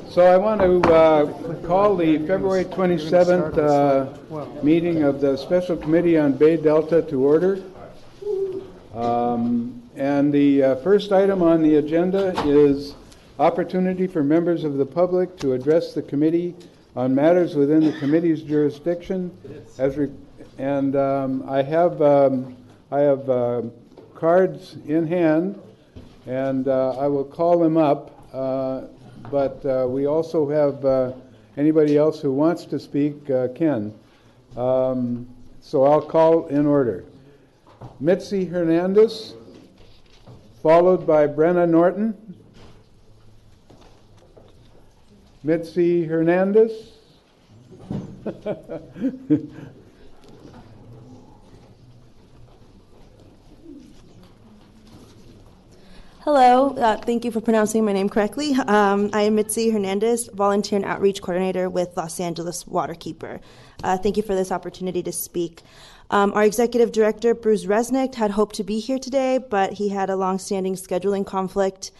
So I want to call the February 27th meeting of the Special Committee on Bay Delta to order. And the first item on the agenda is opportunity for members of the public to address the committee on matters within the committee's jurisdiction. I have cards in hand, and I will call them up. But we also have anybody else who wants to speak can. So I'll call in order. Mitzi Hernandez, followed by Brenna Norton. Mitzi Hernandez. Hello, thank you for pronouncing my name correctly. I am Mitzi Hernandez, Volunteer and Outreach Coordinator with Los Angeles Waterkeeper. Thank you for this opportunity to speak. Our Executive Director, Bruce Resnick, had hoped to be here today, but he had a long-standing scheduling conflict.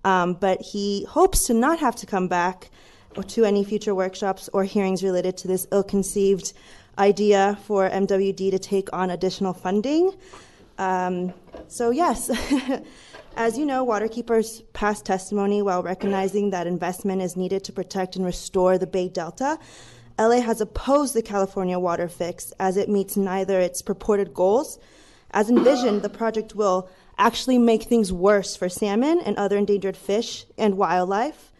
But he hopes to not have to come back or to any future workshops or hearings related to this ill-conceived idea for MWD to take on additional funding. So yes. As you know, Waterkeeper's past testimony, while recognizing that investment is needed to protect and restore the Bay Delta, LA has opposed the California water fix as it meets neither its purported goals. As envisioned, the project will actually make things worse for salmon and other endangered fish and wildlife,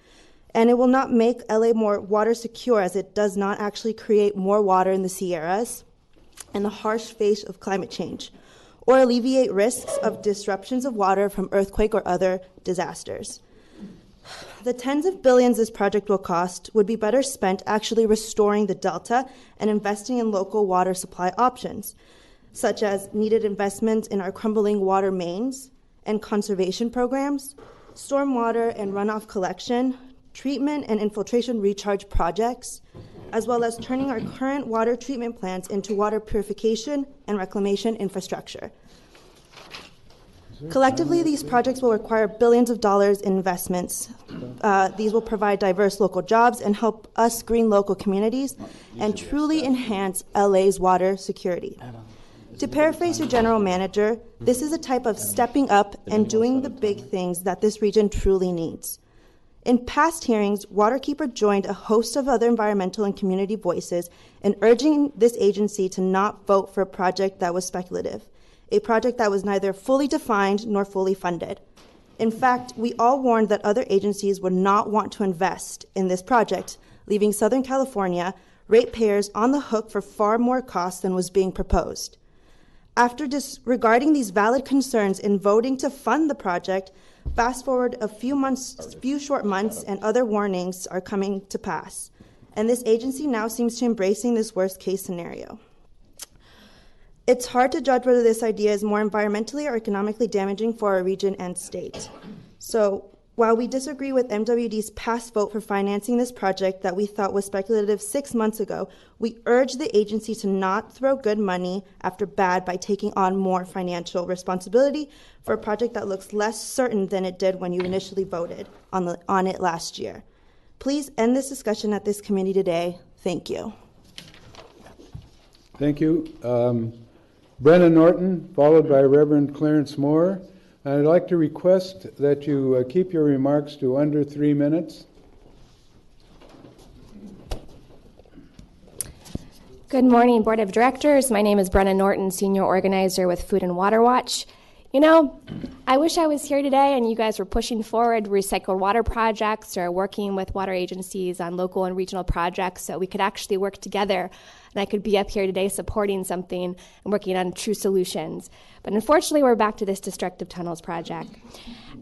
and it will not make LA more water secure as it does not actually create more water in the Sierras and the harsh face of climate change, or alleviate risks of disruptions of water from earthquake or other disasters. The tens of billions this project will cost would be better spent actually restoring the Delta and investing in local water supply options, such as needed investments in our crumbling water mains and conservation programs, stormwater and runoff collection, treatment and infiltration recharge projects, as well as turning our current water treatment plants into water purification and reclamation infrastructure. Collectively, these projects will require billions of dollars in investments. These will provide diverse local jobs and help us green local communities and truly enhance LA's water security. To paraphrase your general manager, this is a type of stepping up and doing the big things that this region truly needs. In past hearings, Waterkeeper joined a host of other environmental and community voices in urging this agency to not vote for a project that was speculative, a project that was neither fully defined nor fully funded. In fact, we all warned that other agencies would not want to invest in this project, leaving Southern California ratepayers on the hook for far more costs than was being proposed. After disregarding these valid concerns in voting to fund the project, fast forward a few short months, and other warnings are coming to pass. And this agency now seems to be embracing this worst case scenario. It's hard to judge whether this idea is more environmentally or economically damaging for our region and state. So while we disagree with MWD's past vote for financing this project that we thought was speculative 6 months ago, we urge the agency to not throw good money after bad by taking on more financial responsibility for a project that looks less certain than it did when you initially voted on it last year. Please end this discussion at this committee today. Thank you. Thank you. Brenna Norton, followed by Reverend Clarence Moore. I'd like to request that you keep your remarks to under 3 minutes. Good morning, Board of Directors. My name is Brenna Norton, Senior Organizer with Food and Water Watch. You know, I wish I was here today and you guys were pushing forward recycled water projects or working with water agencies on local and regional projects so we could actually work together and I could be up here today supporting something and working on true solutions. But unfortunately, we're back to this destructive tunnels project.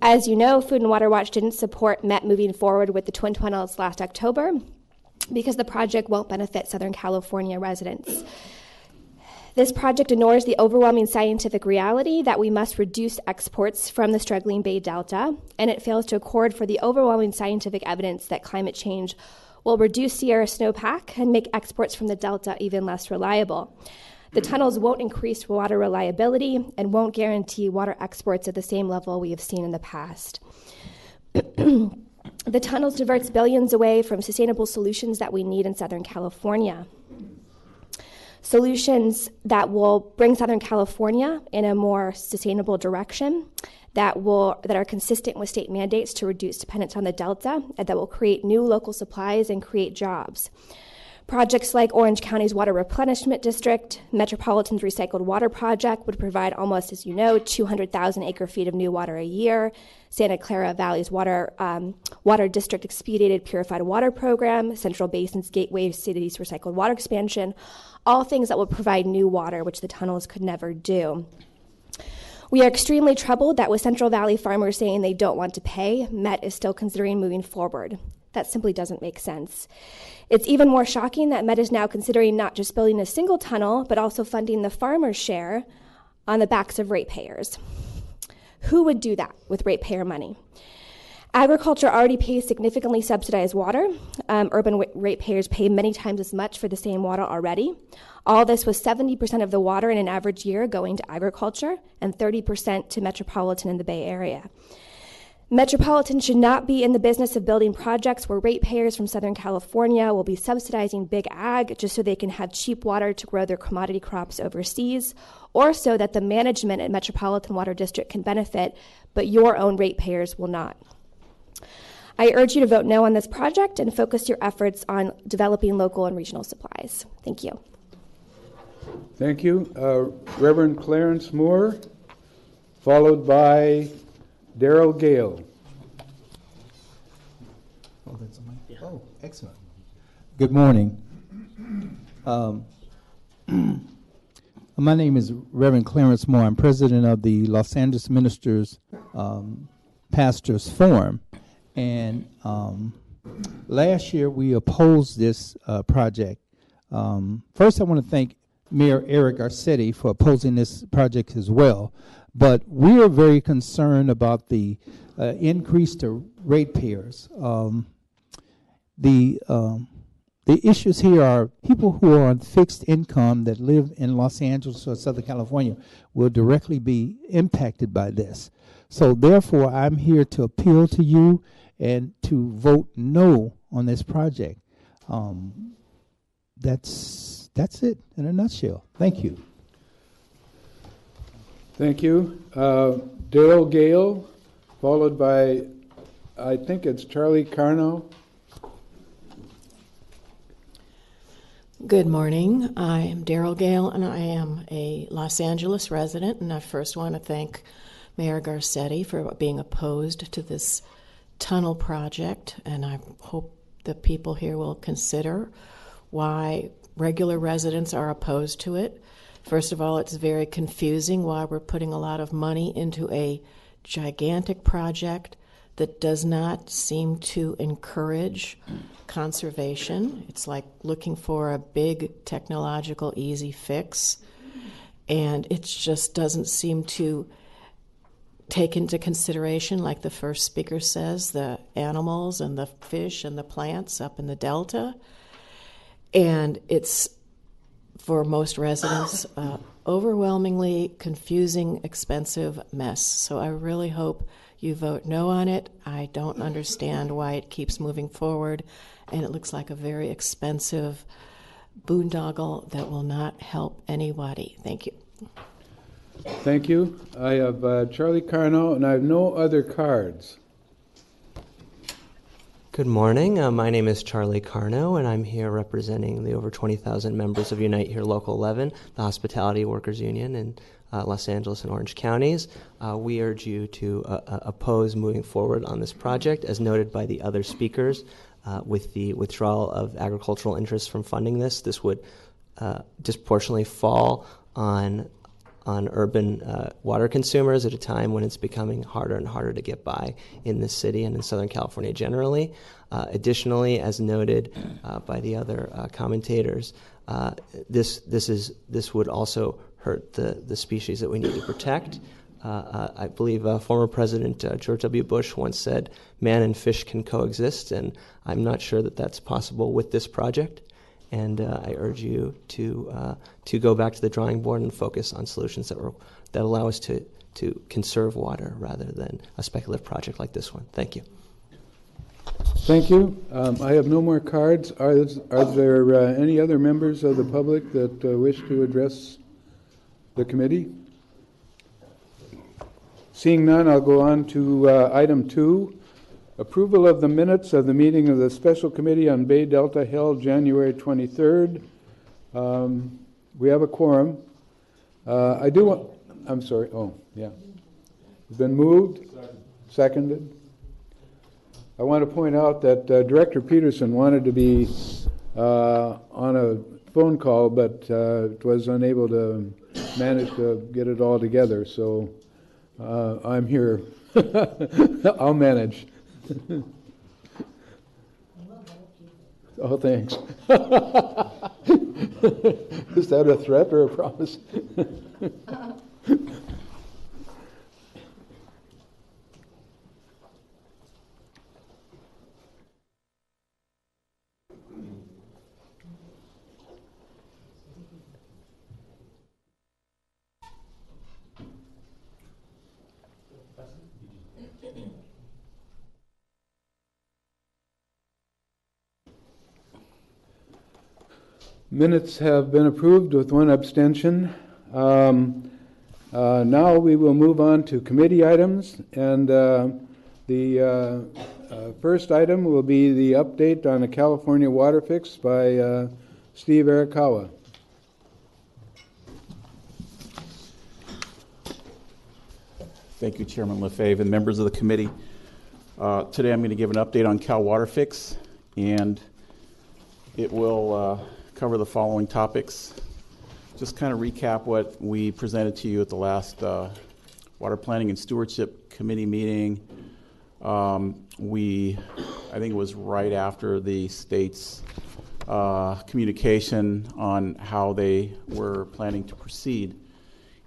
As you know, Food and Water Watch didn't support MET moving forward with the twin tunnels last October because the project won't benefit Southern California residents. This project ignores the overwhelming scientific reality that we must reduce exports from the struggling Bay Delta, and it fails to accord for the overwhelming scientific evidence that climate change will reduce Sierra snowpack and make exports from the Delta even less reliable. The tunnels won't increase water reliability and won't guarantee water exports at the same level we have seen in the past. The tunnels diverts billions away from sustainable solutions that we need in Southern California. Solutions that will bring Southern California in a more sustainable direction, that are consistent with state mandates to reduce dependence on the Delta, and that will create new local supplies and create jobs. Projects like Orange County's Water Replenishment District, Metropolitan's Recycled Water Project would provide almost, as you know, 200,000 acre-feet of new water a year. Santa Clara Valley's Water District Expedited Purified Water Program, Central Basin's Gateway Cities Recycled Water Expansion, all things that will provide new water, which the tunnels could never do. We are extremely troubled that with Central Valley farmers saying they don't want to pay, Met is still considering moving forward. That simply doesn't make sense. It's even more shocking that Met is now considering not just building a single tunnel, but also funding the farmer's share on the backs of ratepayers. Who would do that with ratepayer money? Agriculture already pays significantly subsidized water. Urban ratepayers pay many times as much for the same water already. All this with 70% of the water in an average year going to agriculture and 30% to Metropolitan in the Bay Area. Metropolitan should not be in the business of building projects where ratepayers from Southern California will be subsidizing big ag just so they can have cheap water to grow their commodity crops overseas, or so that the management at Metropolitan Water District can benefit, but your own ratepayers will not. I urge you to vote no on this project and focus your efforts on developing local and regional supplies. Thank you. Thank you. Reverend Clarence Moore, followed by Daryl Gale. Oh, that's on my, oh, excellent. Good morning. My name is Reverend Clarence Moore. I'm president of the Los Angeles Ministers Pastors Forum. And last year we opposed this project. First, I want to thank Mayor Eric Garcetti for opposing this project as well. But we are very concerned about the increase to ratepayers. The issues here are people who are on fixed income that live in Los Angeles or Southern California will directly be impacted by this. So therefore, I'm here to appeal to you and to vote no on this project. That's it in a nutshell. Thank you. Thank you. Dale Gale, followed by, I think it's Charlie Carno. Good morning. I am Daryl Gale, and I am a Los Angeles resident, and I first want to thank Mayor Garcetti for being opposed to this tunnel project, and I hope the people here will consider why regular residents are opposed to it. First of all, it's very confusing why we're putting a lot of money into a gigantic project that does not seem to encourage conservation. It's like looking for a big technological easy fix, and it just doesn't seem to take into consideration, like the first speaker says, the animals and the fish and the plants up in the Delta. And it's, for most residents, overwhelmingly confusing, expensive mess. So I really hope you vote no on it. I don't understand why it keeps moving forward, and it looks like a very expensive boondoggle that will not help anybody. Thank you. Thank you. I have Charlie Carno, and I have no other cards. Good morning. My name is Charlie Carno, and I'm here representing the over 20,000 members of Unite Here Local 11, the Hospitality Workers Union in Los Angeles and Orange counties. We urge you to oppose moving forward on this project, as noted by the other speakers. With the withdrawal of agricultural interests from funding this, this would disproportionately fall on urban water consumers at a time when it's becoming harder and harder to get by in this city and in Southern California generally. Additionally, as noted by the other commentators, this would also hurt the species that we need to protect. I believe former President George W. Bush once said, "Man and fish can coexist," and I'm not sure that that's possible with this project. And I urge you to go back to the drawing board and focus on solutions that allow us to conserve water rather than a speculative project like this one. Thank you. Thank you. I have no more cards. Are there any other members of the public that wish to address the committee? Seeing none, I'll go on to item 2, approval of the minutes of the meeting of the Special Committee on Bay Delta held January 23rd. We have a quorum. I do want, I'm sorry, oh, yeah. It's been moved, seconded. I want to point out that Director Peterson wanted to be on a phone call, but was unable to manage to get it all together, so I'm here. I'll manage. Oh, thanks. Is that a threat or a promise? Minutes have been approved with one abstention. Now we will move on to committee items, and the first item will be the update on the California water fix by Steve Arakawa. Thank you, Chairman Lefebvre and members of the committee. Today I'm going to give an update on Cal Water Fix, and it will cover the following topics. Just kind of recap what we presented to you at the last Water Planning and Stewardship Committee meeting. I think it was right after the state's communication on how they were planning to proceed.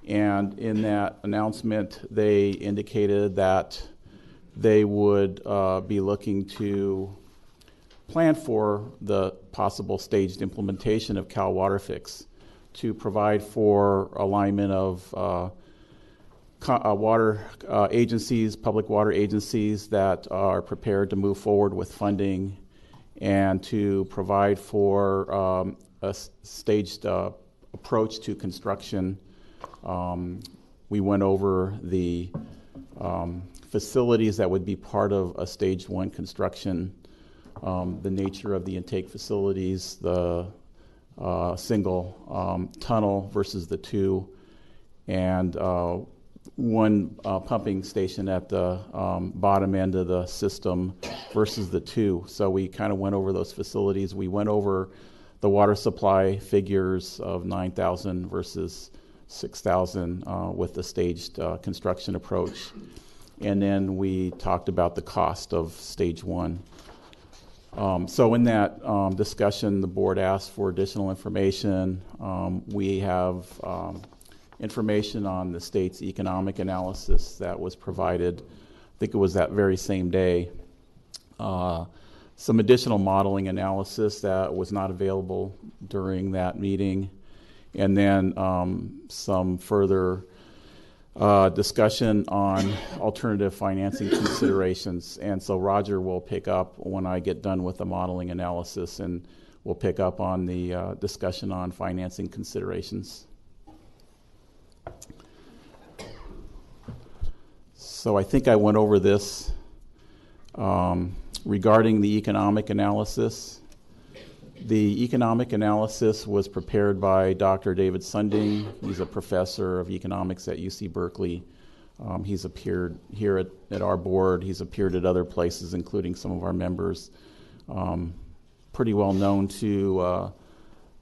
And in that announcement, they indicated that they would be looking to plan for the possible staged implementation of Cal Water Fix to provide for alignment of water agencies, public water agencies that are prepared to move forward with funding, and to provide for a staged approach to construction. We went over the facilities that would be part of a stage 1 construction, the nature of the intake facilities, the single tunnel versus the 2, and one pumping station at the bottom end of the system versus the 2. So we kind of went over those facilities. We went over the water supply figures of 9,000 versus 6,000 with the staged construction approach. And then we talked about the cost of stage 1. So in that discussion, the board asked for additional information. We have information on the state's economic analysis that was provided. I think it was that very same day. Some additional modeling analysis that was not available during that meeting. And then some further discussion on alternative financing considerations. And so Roger will pick up when I get done with the modeling analysis, and we'll pick up on the discussion on financing considerations. So I think I went over this regarding the economic analysis. The economic analysis was prepared by Dr. David Sunding. He's a professor of economics at UC Berkeley. He's appeared here at our board. He's appeared at other places, including some of our members. Pretty well known to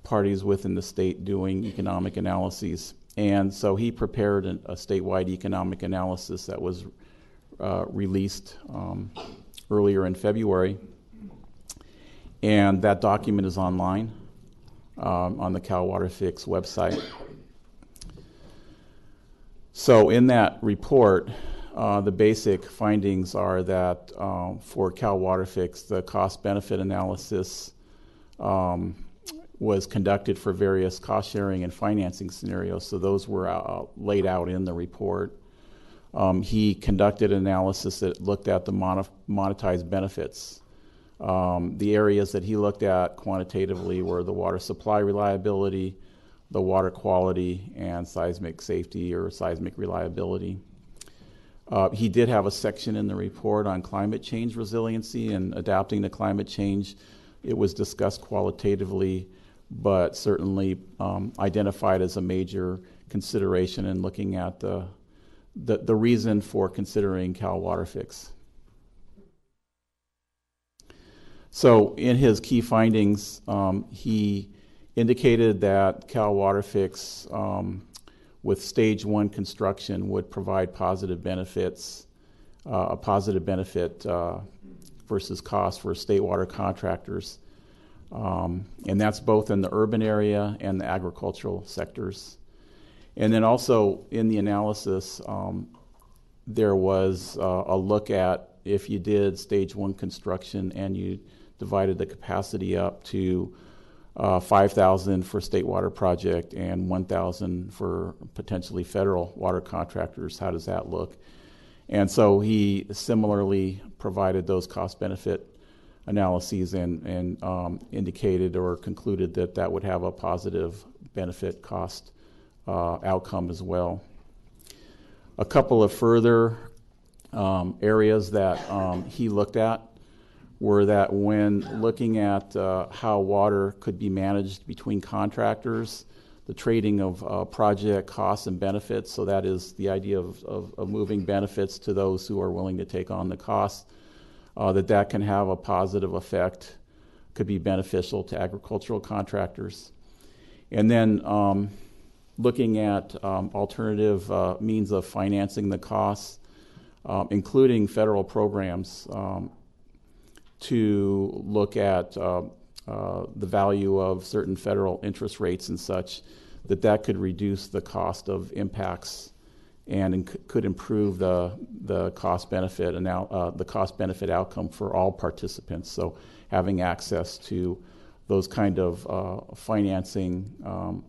parties within the state doing economic analyses. And so he prepared a statewide economic analysis that was released earlier in February. And that document is online on the Cal Water Fix website. So in that report, the basic findings are that for Cal Water Fix, the cost-benefit analysis was conducted for various cost-sharing and financing scenarios, so those were laid out in the report. He conducted an analysis that looked at the monetized benefits The areas that he looked at quantitatively were the water supply reliability, the water quality, and seismic safety or seismic reliability. He did have a section in the report on climate change resiliency and adapting to climate change. It was discussed qualitatively, but certainly identified as a major consideration in looking at the reason for considering Cal Water Fix. So in his key findings, he indicated that Cal Water Fix with stage 1 construction would provide positive benefits, a positive benefit versus cost for state water contractors. And that's both in the urban area and the agricultural sectors. And then also in the analysis, there was a look at if you did stage 1 construction and you divided the capacity up to 5,000 for state water project and 1,000 for potentially federal water contractors, how does that look? And so he similarly provided those cost-benefit analyses and indicated or concluded that that would have a positive benefit cost outcome as well. A couple of further areas that he looked at were that when looking at how water could be managed between contractors, the trading of project costs and benefits, so that is the idea of moving benefits to those who are willing to take on the costs, that can have a positive effect, could be beneficial to agricultural contractors. And then looking at alternative means of financing the costs, including federal programs, to look at the value of certain federal interest rates and such, that could reduce the cost of impacts and could improve the cost benefit and the cost benefit outcome for all participants. So having access to those kind of financing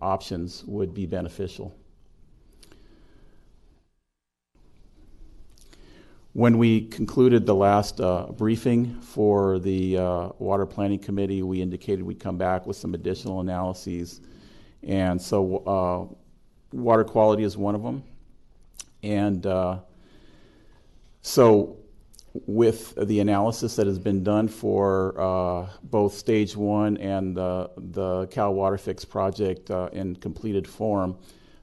options would be beneficial. When we concluded the last briefing for the Water Planning Committee, we indicated we'd come back with some additional analyses. And so water quality is one of them. And so with the analysis that has been done for both stage 1 and the Cal Water Fix project in completed form,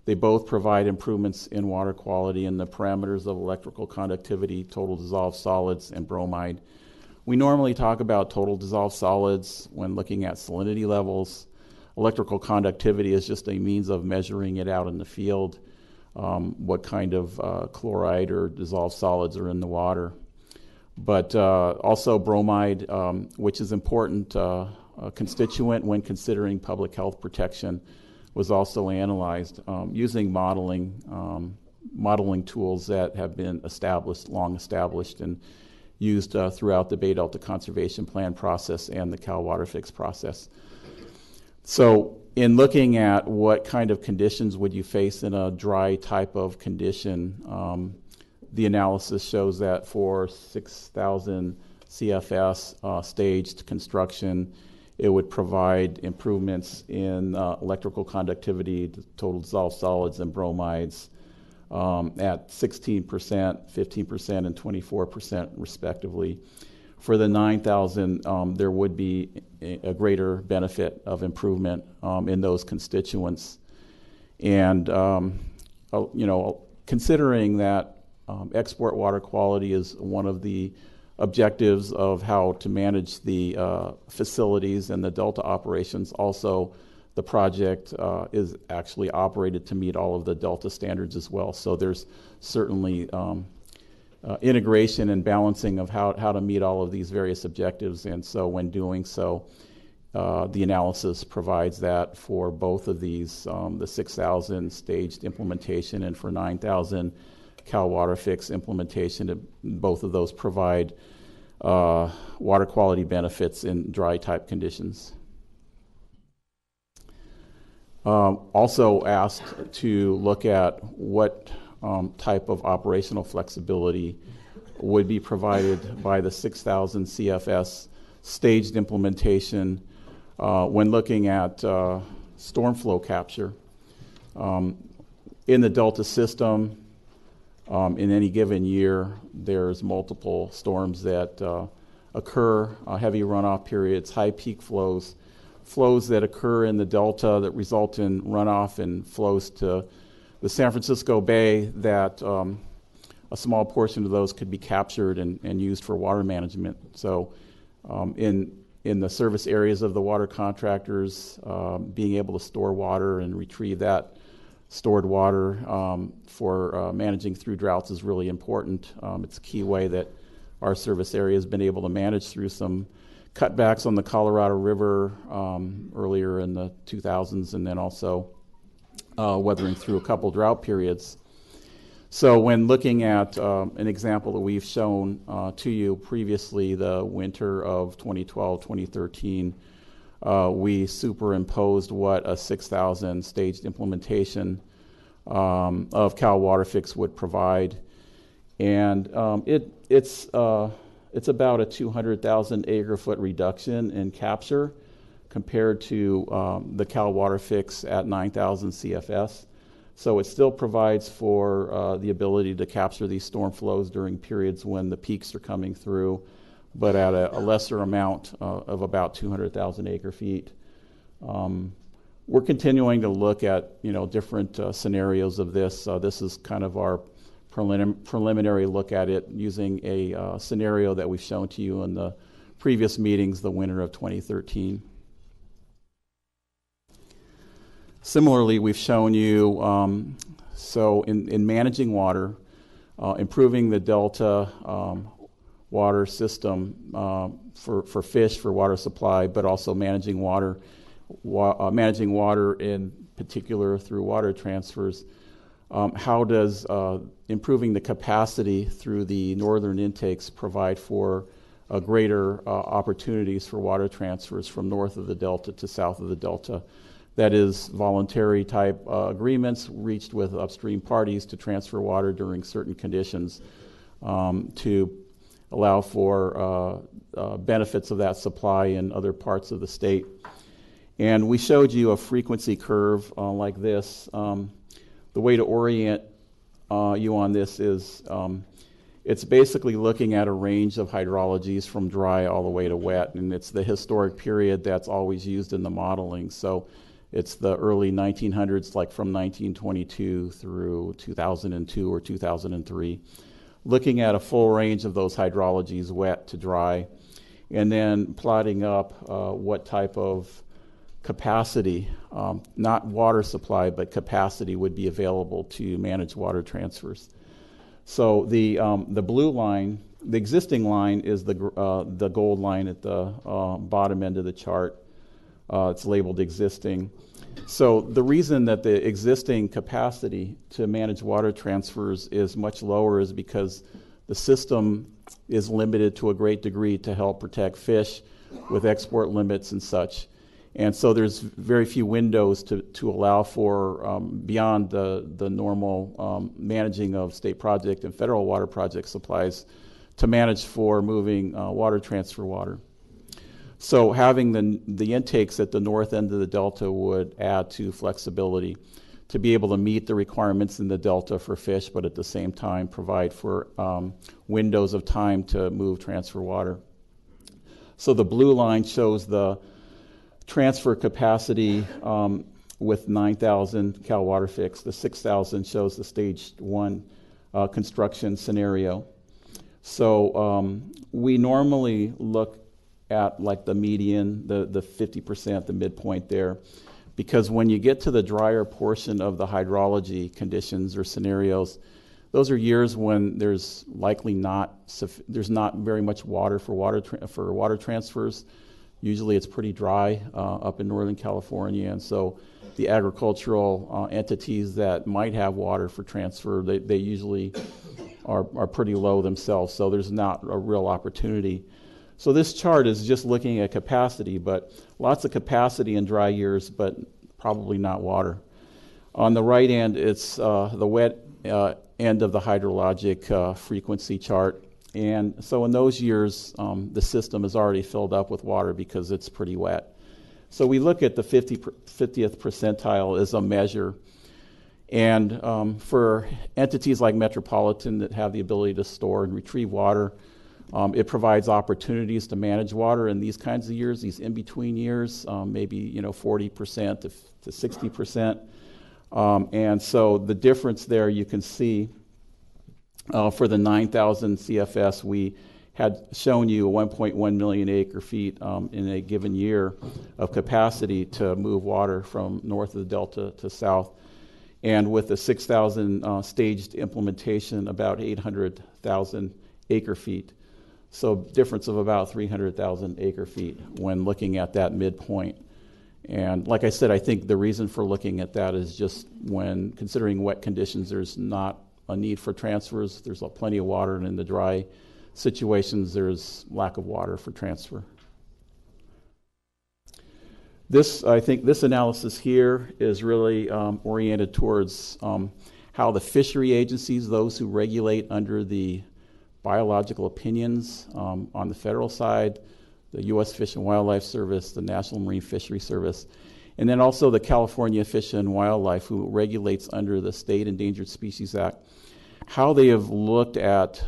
they both provide improvements in water quality and the parameters of electrical conductivity, total dissolved solids, and bromide. We normally talk about total dissolved solids when looking at salinity levels. Electrical conductivity is just a means of measuring it out in the field, what kind of chloride or dissolved solids are in the water. But also bromide, which is important constituent when considering public health protection, was also analyzed using modeling tools that have been long established and used throughout the Bay Delta Conservation Plan process and the Cal Water Fix process. So in looking at what kind of conditions would you face in a dry type of condition, the analysis shows that for 6,000 CFS staged construction, it would provide improvements in electrical conductivity, total dissolved solids, and bromides at 16%, 15%, and 24% respectively. For the 9,000, there would be a greater benefit of improvement in those constituents. And considering that export water quality is one of the objectives of how to manage the facilities and the Delta operations. Also, the project is actually operated to meet all of the Delta standards as well. So there's certainly integration and balancing of how to meet all of these various objectives. And so when doing so, the analysis provides that for both of these, the 6,000 staged implementation and for 9,000 Cal Water Fix implementation, both of those provide water quality benefits in dry type conditions. Also asked to look at what type of operational flexibility would be provided by the 6,000 CFS staged implementation when looking at storm flow capture. In the Delta system, in any given year, there's multiple storms that occur, heavy runoff periods, high peak flows, flows that occur in the Delta that result in runoff and flows to the San Francisco Bay that a small portion of those could be captured and used for water management. So in the service areas of the water contractors, being able to store water and retrieve that stored water for managing through droughts is really important. It's a key way that our service area has been able to manage through some cutbacks on the Colorado River earlier in the 2000s, and then also weathering through a couple drought periods. So when looking at an example that we've shown to you previously, the winter of 2012-2013, we superimposed what a 6,000 staged implementation of Cal Water Fix would provide. And it's about a 200,000 acre-foot reduction in capture compared to the Cal Water Fix at 9,000 CFS. So it still provides for the ability to capture these storm flows during periods when the peaks are coming through, but at a lesser amount of about 200,000 acre feet. We're continuing to look at different scenarios of this. This is kind of our preliminary look at it using a scenario that we've shown to you in the previous meetings, the winter of 2013. Similarly, we've shown you, so in managing water, improving the Delta water system for fish, for water supply, but also managing water in particular through water transfers. How does improving the capacity through the northern intakes provide for greater opportunities for water transfers from north of the Delta to south of the Delta? That is, voluntary type agreements reached with upstream parties to transfer water during certain conditions to allow for benefits of that supply in other parts of the state. And we showed you a frequency curve like this. The way to orient you on this is it's basically looking at a range of hydrologies from dry all the way to wet, and it's the historic period that's always used in the modeling. So it's the early 1900s, like from 1922 through 2002 or 2003, looking at a full range of those hydrologies, wet to dry, and then plotting up what type of capacity, not water supply, but capacity would be available to manage water transfers. So the blue line, the existing line, is the gold line at the bottom end of the chart. It's labeled existing. So the reason that the existing capacity to manage water transfers is much lower is because the system is limited to a great degree to help protect fish with export limits and such. And so there's very few windows to allow for, beyond the normal managing of state project and federal water project supplies, to manage for moving water transfer water. So having the intakes at the north end of the Delta would add to flexibility to be able to meet the requirements in the Delta for fish, but at the same time provide for windows of time to move transfer water. So the blue line shows the transfer capacity with 9,000 Cal Water Fix. The 6,000 shows the stage 1 construction scenario. So we normally look at like the median, the 50%, the midpoint there, because when you get to the drier portion of the hydrology conditions or scenarios, those are years when there's likely there's not very much water for water transfers. Usually it's pretty dry up in Northern California, and so the agricultural entities that might have water for transfer, they usually are pretty low themselves, so there's not a real opportunity. So this chart is just looking at capacity, but lots of capacity in dry years, but probably not water. On the right end, it's the wet end of the hydrologic frequency chart, And so in those years, the system is already filled up with water because it's pretty wet. So we look at the 50th percentile as a measure. And for entities like Metropolitan that have the ability to store and retrieve water, it provides opportunities to manage water in these kinds of years, these in-between years, maybe 40% to 60%. And so the difference there you can see for the 9,000 CFS, we had shown you 1.1 million acre feet in a given year of capacity to move water from north of the Delta to south. And with the 6,000 staged implementation, about 800,000 acre feet. So difference of about 300,000 acre feet when looking at that midpoint. And like I said, I think the reason for looking at that is just when considering wet conditions, there's not a need for transfers. There's plenty of water, and in the dry situations, there's lack of water for transfer. I think this analysis here is really oriented towards how the fishery agencies, those who regulate under the biological opinions on the federal side, the U.S. Fish and Wildlife Service, the National Marine Fishery Service, and then also the California Fish and Wildlife, who regulates under the State Endangered Species Act, how they have looked at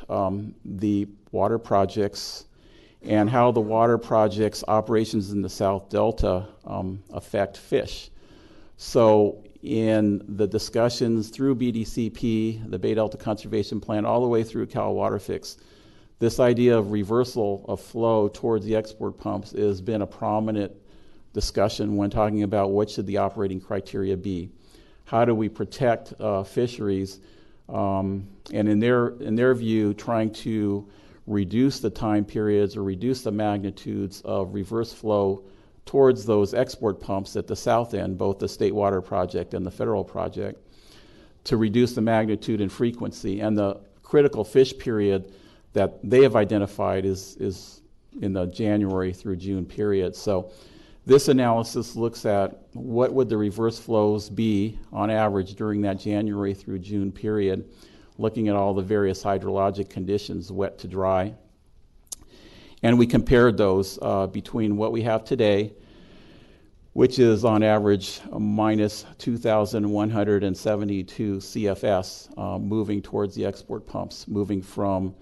the water projects and how the water projects' operations in the South Delta affect fish. So in the discussions through BDCP, the Bay Delta Conservation Plan, all the way through Cal Water Fix, this idea of reversal of flow towards the export pumps has been a prominent discussion when talking about what should the operating criteria be. How do we protect fisheries? And in their view, trying to reduce the time periods or reduce the magnitudes of reverse flow towards those export pumps at the south end, both the State Water Project and the federal project, to reduce the magnitude and frequency. And the critical fish period that they have identified is in the January through June period. So this analysis looks at what would the reverse flows be on average during that January through June period, looking at all the various hydrologic conditions, wet to dry. And we compared those between what we have today, which is on average minus 2,172 CFS moving towards the export pumps, moving from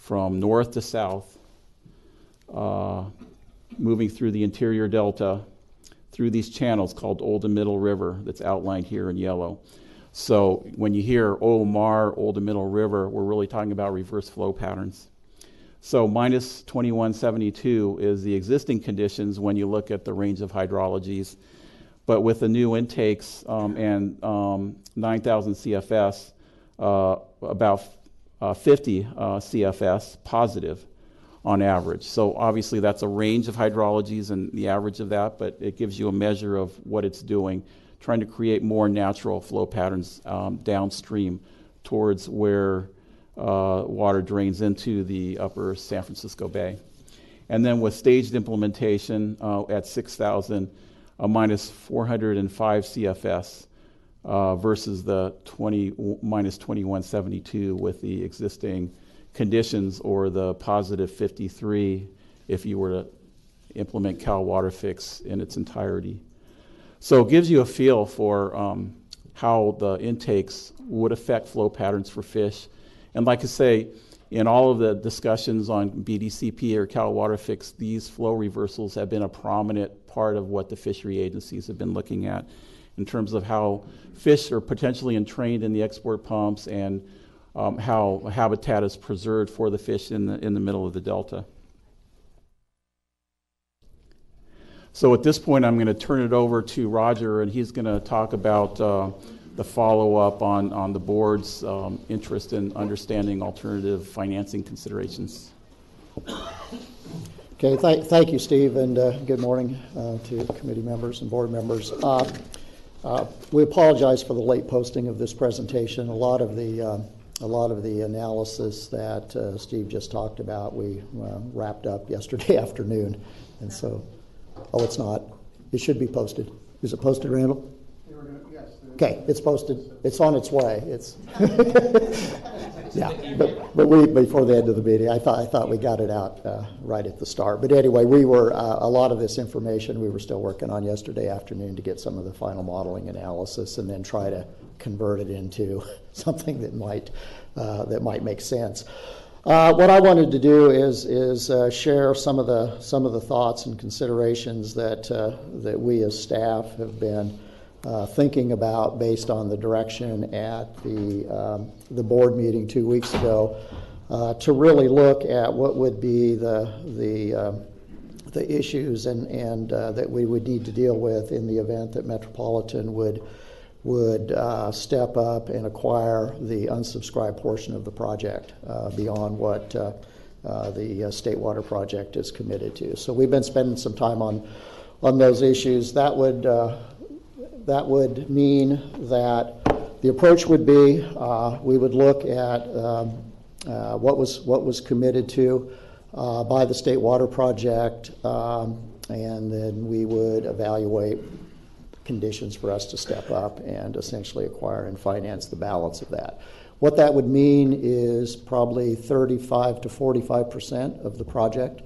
north to south, moving through the interior delta, through these channels called Old and Middle River that's outlined here in yellow. So when you hear Omar, Old and Middle River, we're really talking about reverse flow patterns. So minus 2172 is the existing conditions when you look at the range of hydrologies. But with the new intakes and 9,000 CFS, about 50 CFS positive on average. So obviously that's a range of hydrologies and the average of that, but it gives you a measure of what it's doing, trying to create more natural flow patterns downstream towards where water drains into the upper San Francisco Bay. And then with staged implementation at 6,000, minus 405 CFS versus the minus 2172 with the existing conditions, or the positive 53 if you were to implement Cal Water Fix in its entirety. So it gives you a feel for how the intakes would affect flow patterns for fish. And like I say, in all of the discussions on BDCP or Cal Water Fix, these flow reversals have been a prominent part of what the fishery agencies have been looking at in terms of how fish are potentially entrained in the export pumps and how habitat is preserved for the fish in the middle of the delta. So at this point, I'm going to turn it over to Roger, and he's going to talk about the follow-up on the board's interest in understanding alternative financing considerations. Okay, thank you, Steve, and good morning to committee members and board members. We apologize for the late posting of this presentation. A lot of the analysis that Steve just talked about, we wrapped up yesterday afternoon, and so, oh, it's not. It should be posted. Is it posted, Randall? Yes. Okay, it's posted. It's on its way. It's Yeah, but we, before the end of the meeting, I thought we got it out right at the start. But anyway, we were a lot of this information we were still working on yesterday afternoon to get some of the final modeling analysis, and then try to convert it into something that might make sense. What I wanted to do is share some of the thoughts and considerations that we as staff have been thinking about based on the direction at the board meeting 2 weeks ago, to really look at what would be the issues and that we would need to deal with in the event that Metropolitan would step up and acquire the unsubscribed portion of the project beyond what the State Water Project is committed to. So we've been spending some time on those issues. That would mean that the approach would be we would look at what was committed to by the State Water Project, and then we would evaluate conditions for us to step up and essentially acquire and finance the balance of that. What that would mean is probably 35 to 45% of the project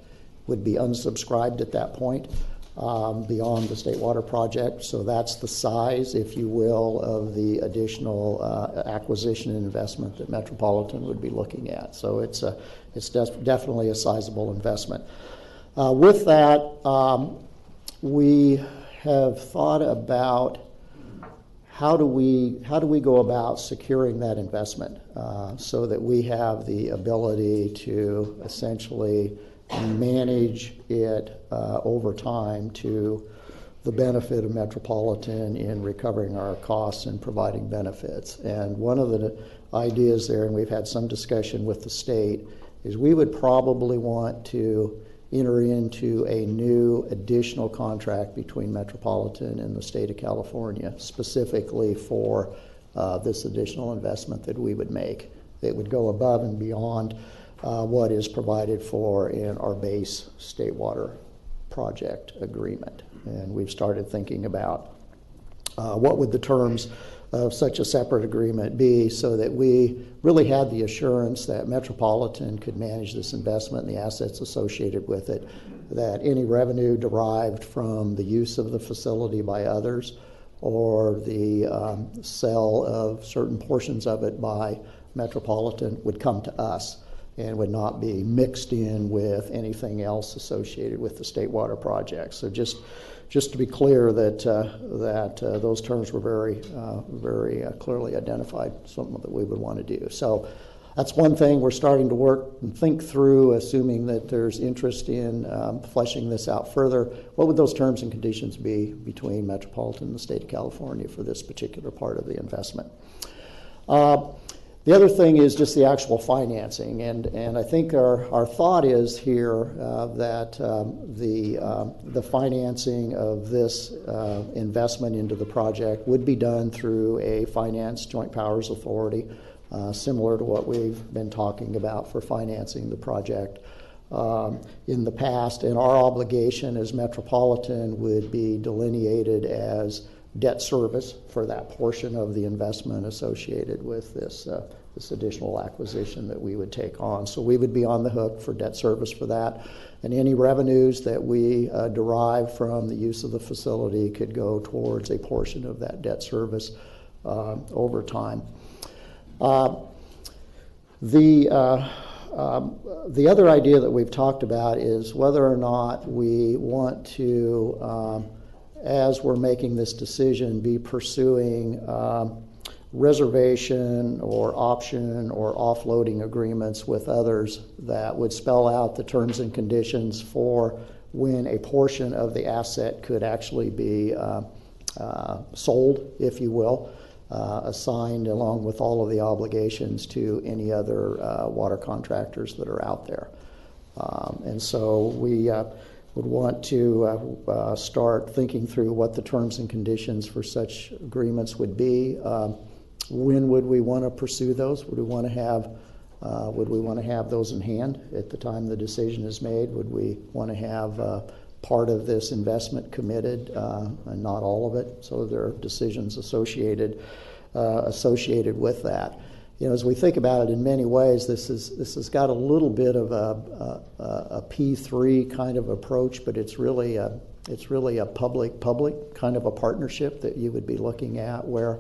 would be unsubscribed at that point beyond the State Water Project. So that's the size, if you will, of the additional acquisition and investment that Metropolitan would be looking at. So it's definitely a sizable investment. With that, we have thought about how do we go about securing that investment so that we have the ability to essentially manage it over time to the benefit of Metropolitan in recovering our costs and providing benefits. And one of the ideas there, and we've had some discussion with the state, is we would probably want to enter into a new additional contract between Metropolitan and the state of California, specifically for this additional investment that we would make. It would go above and beyond what is provided for in our base State Water Project agreement. And we've started thinking about what would the terms of such a separate agreement be, so that we really had the assurance that Metropolitan could manage this investment and the assets associated with it, that any revenue derived from the use of the facility by others or the sale of certain portions of it by Metropolitan would come to us and would not be mixed in with anything else associated with the State Water Project. So just to be clear that those terms were very clearly identified, something that we would want to do. So that's one thing we're starting to work and think through, assuming that there's interest in fleshing this out further. What would those terms and conditions be between Metropolitan and the state of California for this particular part of the investment? The other thing is just the actual financing, and I think our thought is here that the financing of this investment into the project would be done through a finance joint powers authority, similar to what we've been talking about for financing the project in the past. And our obligation as Metropolitan would be delineated as debt service for that portion of the investment associated with this additional acquisition that we would take on. So we would be on the hook for debt service for that, and any revenues that we derive from the use of the facility could go towards a portion of that debt service over time. The other idea that we've talked about is whether or not we want to, as we're making this decision, be pursuing reservation or option or offloading agreements with others that would spell out the terms and conditions for when a portion of the asset could actually be sold, if you will, assigned along with all of the obligations to any other water contractors that are out there. And so we would want to start thinking through what the terms and conditions for such agreements would be. When would we want to pursue those? Would we want to have those in hand at the time the decision is made? Would we want to have part of this investment committed and not all of it? So there are decisions associated with that. as we think about it in many ways, this has got a little bit of a P3 kind of approach, but it's really a public kind of a partnership that you would be looking at, where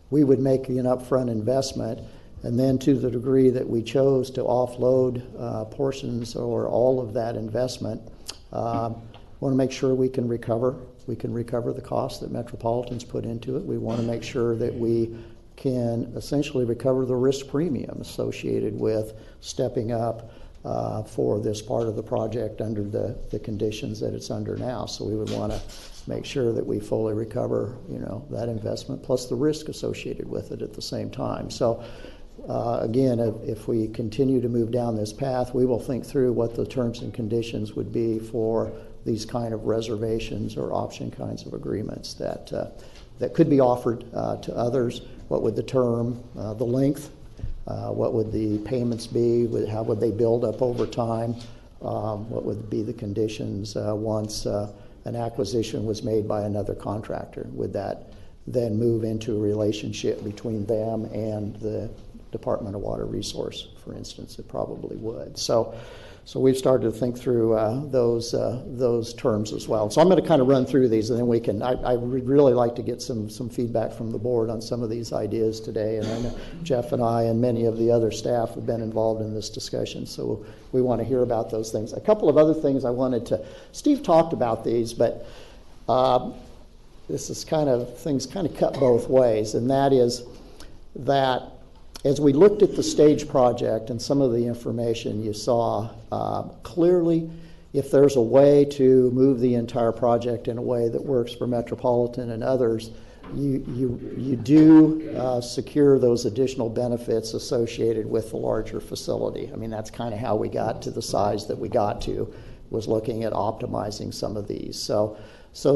we would make an upfront investment, and then to the degree that we chose to offload portions or all of that investment, want to make sure we can recover the costs that Metropolitan's put into it. We want to make sure that we can essentially recover the risk premium associated with stepping up for this part of the project under the conditions that it's under now. So we would want to make sure that we fully recover, that investment plus the risk associated with it at the same time. So again, if we continue to move down this path, we will think through what the terms and conditions would be for these kind of reservations or option kinds of agreements that could be offered to others. What would the term, the length, what would the payments be? How would they build up over time? What would be the conditions once an acquisition was made by another contractor? Would that then move into a relationship between them and the Department of Water Resource, for instance? It probably would. So we've started to think through those terms as well. So I'm going to kind of run through these, and then we can. I would really like to get some feedback from the board on some of these ideas today. And I know Jeff and I and many of the other staff have been involved in this discussion, so we want to hear about those things. A couple of other things I wanted to. Steve talked about these, but this is things kind of cut both ways, and that is that. As we looked at the stage project and some of the information you saw, clearly if there's a way to move the entire project in a way that works for Metropolitan and others, you do secure those additional benefits associated with the larger facility. I mean, that's kind of how we got to the size that we got to, was looking at optimizing some of these. So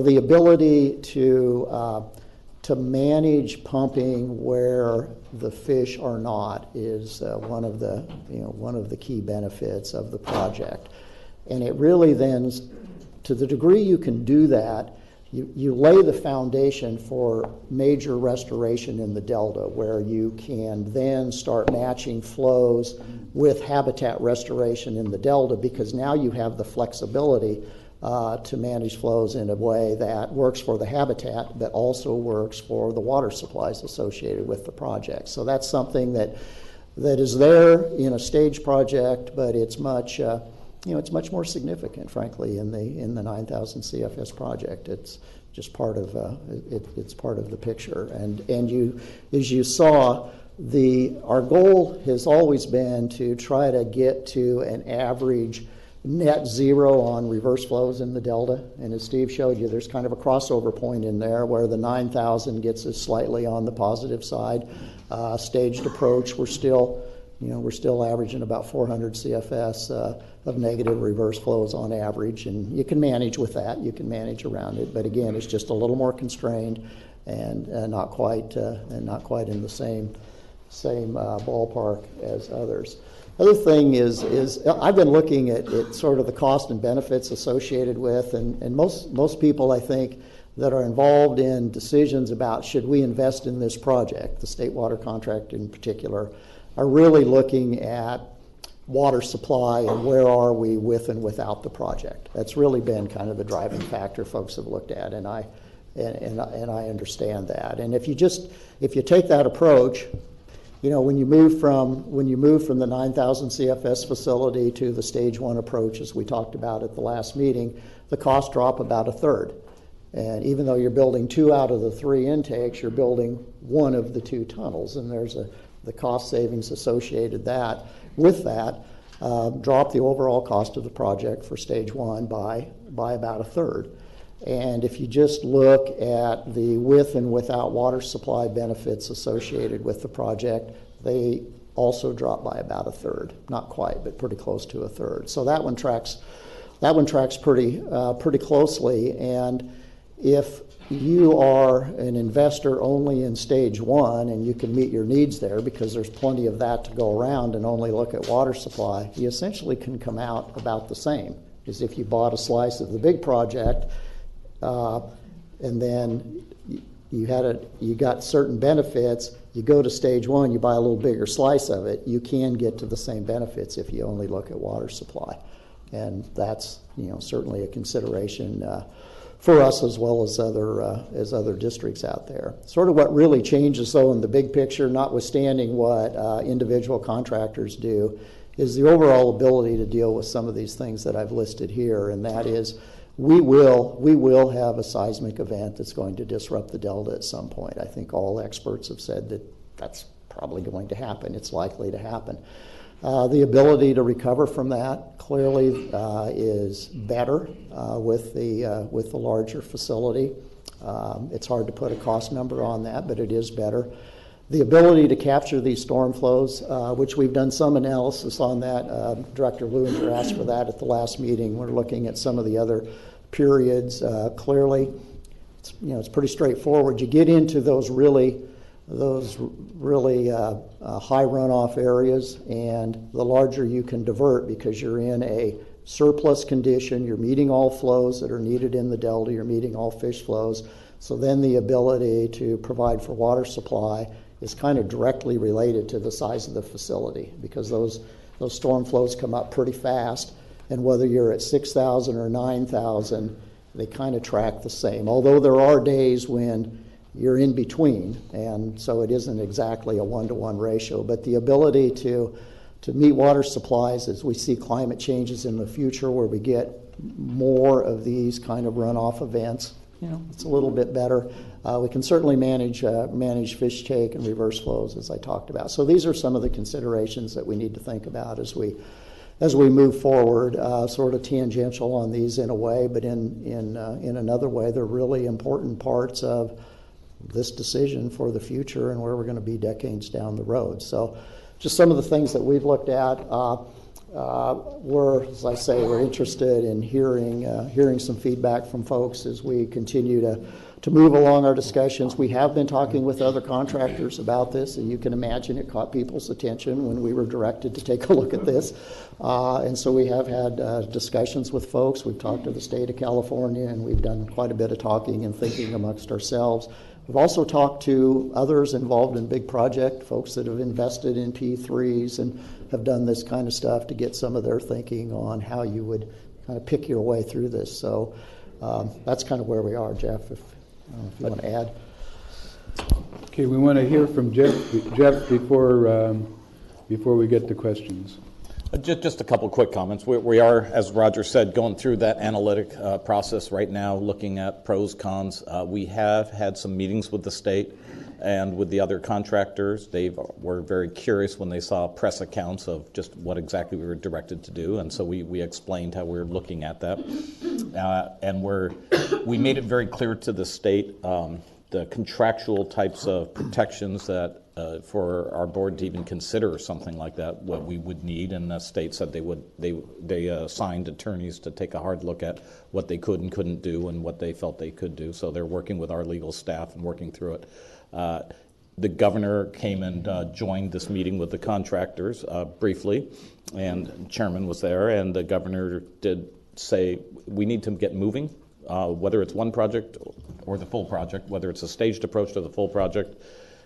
the ability to manage pumping where the fish are not is one of the key benefits of the project. And it really then, to the degree you can do that, you lay the foundation for major restoration in the delta, where you can then start matching flows with habitat restoration in the delta, because now you have the flexibility to manage flows in a way that works for the habitat, but also works for the water supplies associated with the project. So that's something that is there in a stage project, but it's much more significant, frankly, in the 9,000 CFS project. It's just part of it's part of the picture. And you, as you saw, our goal has always been to try to get to an average net zero on reverse flows in the delta. And as Steve showed you, there's kind of a crossover point in there where the 9,000 gets us slightly on the positive side. Staged approach, we're still averaging about 400 CFS of negative reverse flows on average, and you can manage with that. You can manage around it, but again, it's just a little more constrained and not quite in the same ballpark as others. Other thing is I've been looking at sort of the cost and benefits associated with, and most people, I think, that are involved in decisions about should we invest in this project, the state water contract in particular, are really looking at water supply and where are we with and without the project. That's really been kind of the driving factor folks have looked at, and I understand that. And if you take that approach, when you move from the 9,000 CFS facility to the stage 1 approach, as we talked about at the last meeting, the costs drop about a third. And even though you're building 2 out of the 3 intakes, you're building 1 of the 2 tunnels, and there's the cost savings associated with that drop the overall cost of the project for stage 1 by about a third. And if you just look at the with and without water supply benefits associated with the project, they also drop by about a third. Not quite, but pretty close to a third. So that one tracks pretty closely. And if you are an investor only in stage 1 and you can meet your needs there because there's plenty of that to go around and only look at water supply, you essentially can come out about the same as if you bought a slice of the big project and then you got certain benefits, You go to stage one, you buy a little bigger slice of it, you can get to the same benefits if you only look at water supply. And that's, certainly a consideration for us as well as other districts out there. Sort of what really changes, though, in the big picture, notwithstanding what individual contractors do, is the overall ability to deal with some of these things that I've listed here, and that is we will have a seismic event that's going to disrupt the delta at some point. I think all experts have said that that's probably going to happen. It's likely to happen. The ability to recover from that clearly is better with the larger facility. It's hard to put a cost number on that, but it is better. The ability to capture these storm flows, which we've done some analysis on that. Director Lewinger asked for that at the last meeting. We're looking at some of the other periods. Clearly, it's pretty straightforward. You get into those really high runoff areas, and the larger you can divert because you're in a surplus condition, you're meeting all flows that are needed in the delta, you're meeting all fish flows. So then the ability to provide for water supply is kind of directly related to the size of the facility, because those storm flows come up pretty fast, and whether you're at 6,000 or 9,000, they kind of track the same. Although there are days when you're in between, and so it isn't exactly a 1-to-1 ratio, but the ability to meet water supplies as we see climate changes in the future where we get more of these kind of runoff events, it's a little bit better. We can certainly manage fish take and reverse flows, as I talked about. So these are some of the considerations that we need to think about as we move forward, sort of tangential on these in a way, but in another way, they're really important parts of this decision for the future and where we're going to be decades down the road. So just some of the things that we've looked at. As I say, we're interested in hearing some feedback from folks as we continue to move along our discussions. We have been talking with other contractors about this, and you can imagine it caught people's attention when we were directed to take a look at this. And so we have had discussions with folks. We've talked to the state of California, and we've done quite a bit of talking and thinking amongst ourselves. We've also talked to others involved in big project, folks that have invested in P3s and have done this kind of stuff to get some of their thinking on how you would kind of pick your way through this. So that's kind of where we are, Jeff, if you want to add. Okay, we want to hear from Jeff before we get to questions. Just a couple quick comments. We are, as Roger said, going through that analytic process right now, looking at pros, cons. We have had some meetings with the state and with the other contractors. They were very curious when they saw press accounts of just what exactly we were directed to do, and so we explained how we were looking at that. And we made it very clear to the state the contractual types of protections that for our board to even consider something like that, what we would need, and the state said they assigned attorneys to take a hard look at what they could and couldn't do and what they felt they could do. So they're working with our legal staff and working through it. The governor came and joined this meeting with the contractors briefly, and the chairman was there, and the governor did say we need to get moving, whether it's one project or the full project, whether it's a staged approach to the full project,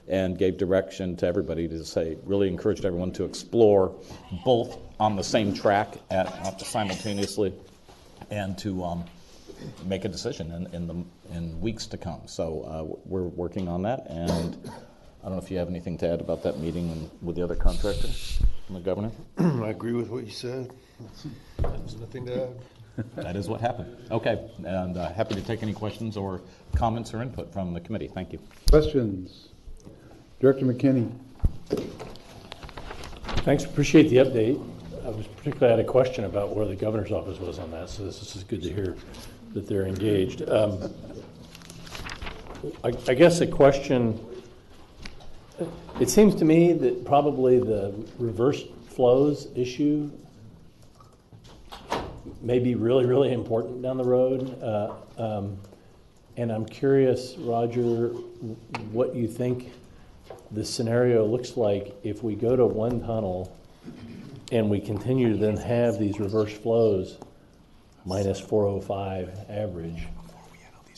and gave direction to everybody to say, really encouraged everyone to explore both on the same track simultaneously, and to make a decision in weeks to come. So we're working on that, and I don't know if you have anything to add about that meeting with the other contractor and the governor. I agree with what you said. There's nothing to add. That is what happened. Okay, and happy to take any questions or comments or input from the committee. Thank you. Questions? Director McKinney. Thanks. Appreciate the update. I was particularly had a question about where the governor's office was on that, so this is good to hear that they're engaged. I guess a question, it seems to me that probably the reverse flows issue may be really, really important down the road. And I'm curious, Roger, what you think the scenario looks like if we go to one tunnel and we continue to then have these reverse flows minus 405 average.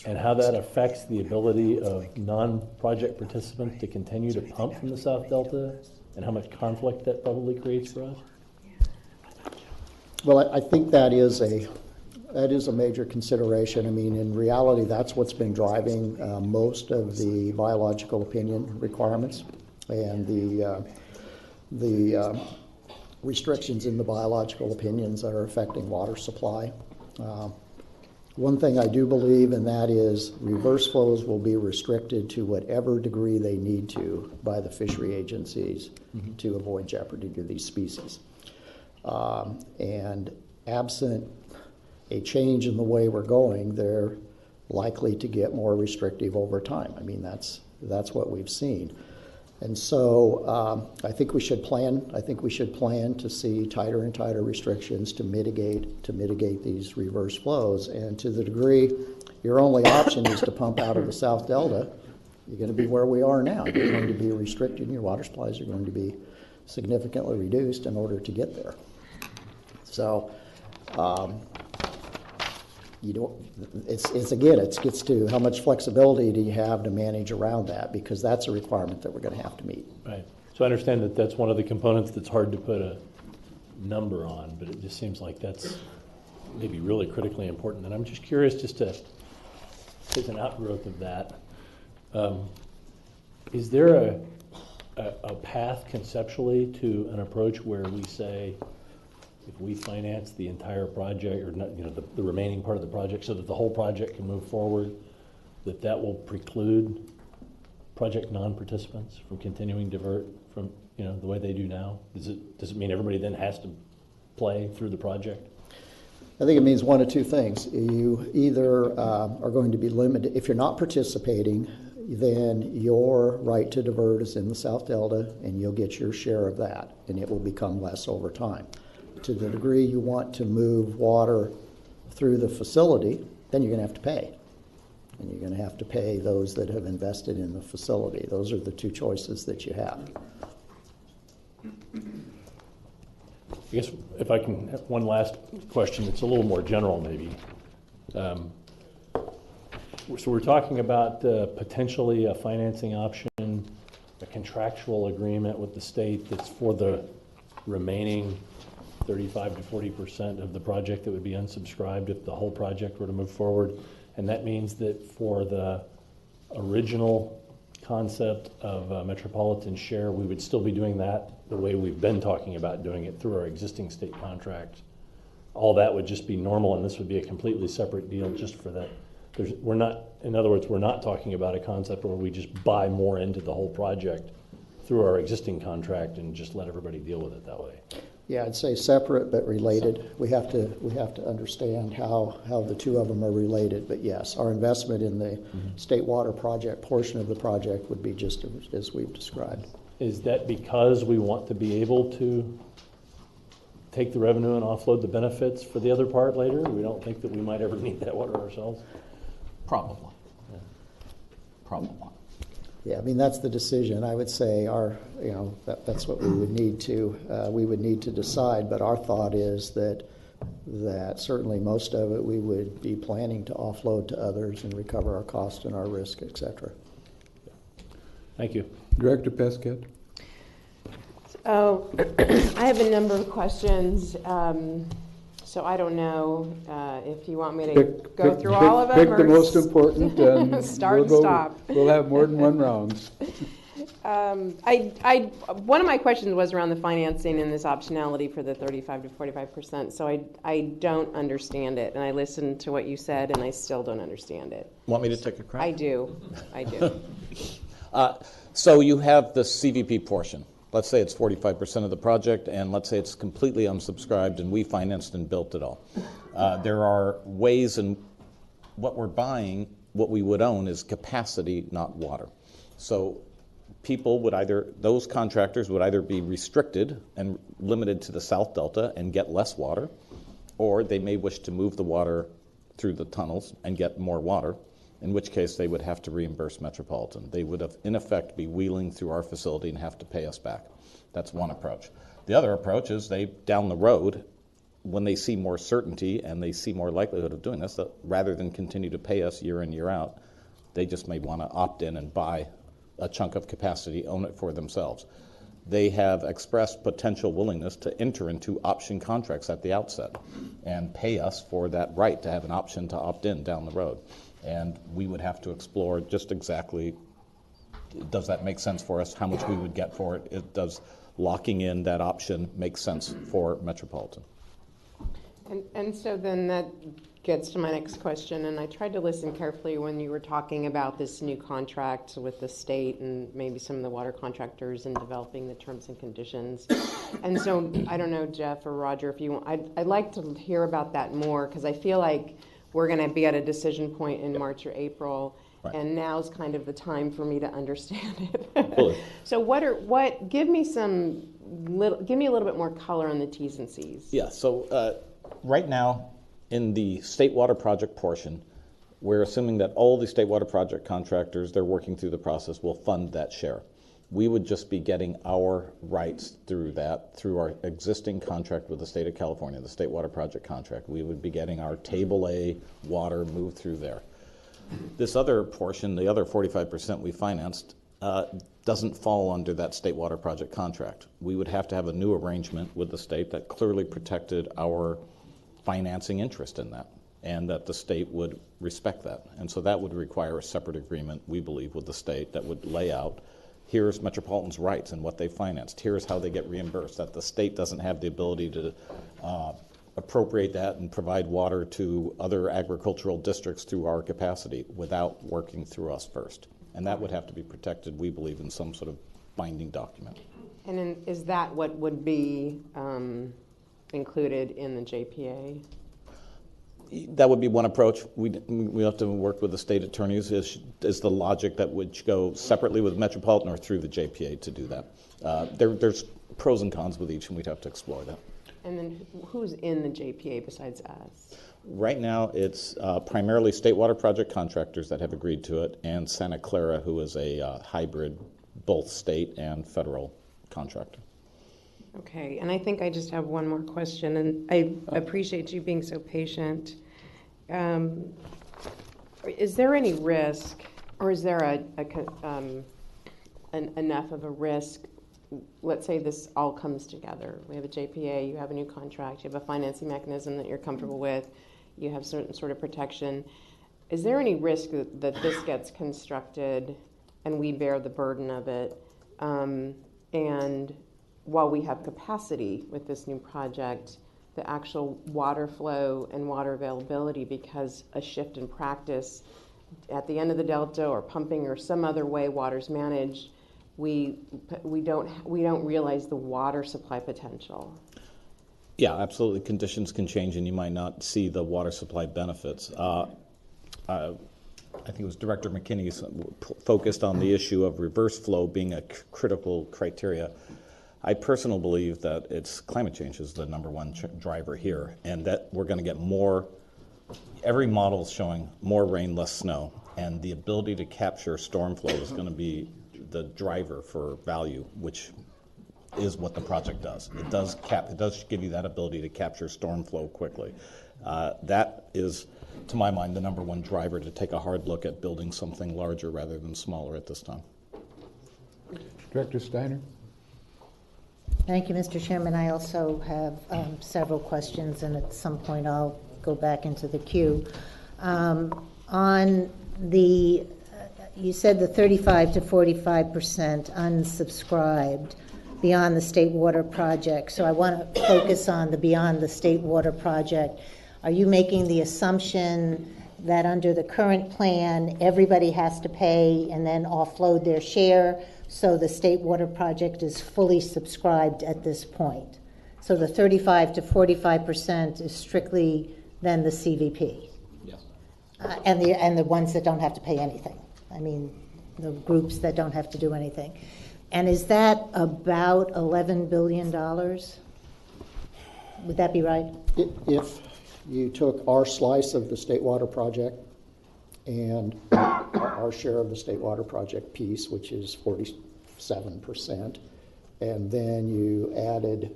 and how that affects the ability of non-project participants to continue to pump from the South Delta, and how much conflict that probably creates for us? Well, I think that is a major consideration. I mean, in reality, that's what's been driving most of the biological opinion requirements and the restrictions in the biological opinions that are affecting water supply. One thing I do believe, and that is reverse flows will be restricted to whatever degree they need to by the fishery agencies to avoid jeopardy to these species. And absent a change in the way we're going, they're likely to get more restrictive over time. I mean, that's what we've seen. And so I think we should plan. I think we should plan to see tighter and tighter restrictions to mitigate these reverse flows. And to the degree your only option is to pump out of the South Delta, you're going to be where we are now. You're going to be restricted. Your water supplies are going to be significantly reduced in order to get there. So you don't. It gets to how much flexibility do you have to manage around that, because that's a requirement that we're going to have to meet. Right. So I understand that that's one of the components that's hard to put a number on, but it just seems like that's maybe really critically important. And I'm just curious, just to as an outgrowth of that, is there a path conceptually to an approach where we say, if we finance the entire project, or not, the remaining part of the project, so that the whole project can move forward, that will preclude project non-participants from continuing to divert from the way they do now? Does it mean everybody then has to play through the project? I think it means one of two things. You either are going to be limited. If you're not participating, then your right to divert is in the South Delta, and you'll get your share of that, and it will become less over time. To the degree you want to move water through the facility, then you're going to have to pay. And you're going to have to pay those that have invested in the facility. Those are the two choices that you have. I guess if I can have one last question, it's a little more general maybe. So we're talking about potentially a financing option, a contractual agreement with the state that's for the remaining 35 to 40% of the project that would be unsubscribed if the whole project were to move forward. And that means that for the original concept of metropolitan share, we would still be doing that the way we've been talking about doing it through our existing state contract. All that would just be normal, and this would be a completely separate deal just for that. In other words, we're not talking about a concept where we just buy more into the whole project through our existing contract and just let everybody deal with it that way. Yeah, I'd say separate but related. We have to understand how the two of them are related. But yes, our investment in the state water project portion of the project would be just as we've described. Is that because we want to be able to take the revenue and offload the benefits for the other part later? We don't think that we might ever need that water ourselves? Probably. Yeah. Probably. Yeah, I mean, that's the decision. I would say that's what we would need to decide. But our thought is that certainly most of it we would be planning to offload to others and recover our cost and our risk, et cetera. Thank you. Director Pesquet. Oh, I have a number of questions. So I don't know if you want me to go through all of them. Pick the most important and start and stop. We'll have more than one round. One of my questions was around the financing and this optionality for the 35 to 45%. So I don't understand it, and I listened to what you said, and I still don't understand it. Want me to take a crack? I do. So you have the CVP portion. Let's say it's 45% of the project, and let's say it's completely unsubscribed, and we financed and built it all. There are ways in what we're buying, what we would own is capacity, not water. So those contractors would either be restricted and limited to the South Delta and get less water, or they may wish to move the water through the tunnels and get more water, in which case they would have to reimburse Metropolitan. They would, in effect, be wheeling through our facility and have to pay us back. That's one approach. The other approach is down the road, when they see more certainty and they see more likelihood of doing this, that rather than continue to pay us year in, year out, they just may want to opt in and buy a chunk of capacity, own it for themselves. They have expressed potential willingness to enter into option contracts at the outset and pay us for that right to have an option to opt in down the road. And we would have to explore just exactly, does that make sense for us, how much we would get for it? Does locking in that option make sense for Metropolitan? And so then that gets to my next question, and I tried to listen carefully when you were talking about this new contract with the state and maybe some of the water contractors and developing the terms and conditions. And so I don't know, Jeff or Roger, if you want, I'd like to hear about that more, because I feel like we're going to be at a decision point in March or April, right, and now's kind of the time for me to understand it. So give me a little bit more color on the T's and C's. Yeah, so right now, in the state water project portion, we're assuming that all the state water project contractors, they're working through the process, will fund that share. We would just be getting our rights through that, through our existing contract with the state of California, the state water project contract. We would be getting our Table A water moved through there. This other portion, the other 45% we financed, doesn't fall under that state water project contract. We would have to have a new arrangement with the state that clearly protected our financing interest in that, and that the state would respect that. And so that would require a separate agreement, we believe, with the state that would lay out, here's Metropolitan's rights and what they financed, here's how they get reimbursed, that the state doesn't have the ability to appropriate that and provide water to other agricultural districts through our capacity without working through us first. And that would have to be protected, we believe, in some sort of binding document. And then is that what would be included in the JPA? That would be one approach. We have to work with the state attorneys. Is the logic that would go separately with Metropolitan or through the JPA to do that? There's pros and cons with each, and we'd have to explore that. And then who's in the JPA besides us? Right now, it's primarily state water project contractors that have agreed to it, and Santa Clara, who is a hybrid, both state and federal contractor. Okay, and I think I just have one more question, and I appreciate you being so patient. Is there any risk, or is there enough of a risk? Let's say this all comes together. We have a JPA, you have a new contract, you have a financing mechanism that you're comfortable with, you have certain sort of protection. Is there any risk that this gets constructed and we bear the burden of it? And while we have capacity with this new project, the actual water flow and water availability, because a shift in practice at the end of the delta or pumping or some other way water's managed, we don't realize the water supply potential. Yeah, absolutely. Conditions can change, and you might not see the water supply benefits. I think it was Director McKinney focused on the issue of reverse flow being a critical criteria. I personally believe that it's climate change is the number one driver here, and that we're going to get more. Every model is showing more rain, less snow, and the ability to capture storm flow is going to be the driver for value, which is what the project does. It does give you that ability to capture storm flow quickly. That is, to my mind, the number one driver to take a hard look at building something larger rather than smaller at this time. Director Steiner. Thank you, Mr. Chairman. I also have several questions, and at some point I'll go back into the queue. On the, you said the 35 to 45% unsubscribed beyond the state water project. So I want to focus on the beyond the state water project. Are you making the assumption that under the current plan, everybody has to pay and then offload their share? So the state water project is fully subscribed at this point. So the 35 to 45% is strictly then the CVP. Yes. And the ones that don't have to pay anything. I mean, the groups that don't have to do anything. And is that about $11 billion? Would that be right? If you took our slice of the state water project and our share of the state water project piece, which is 47%, and then you added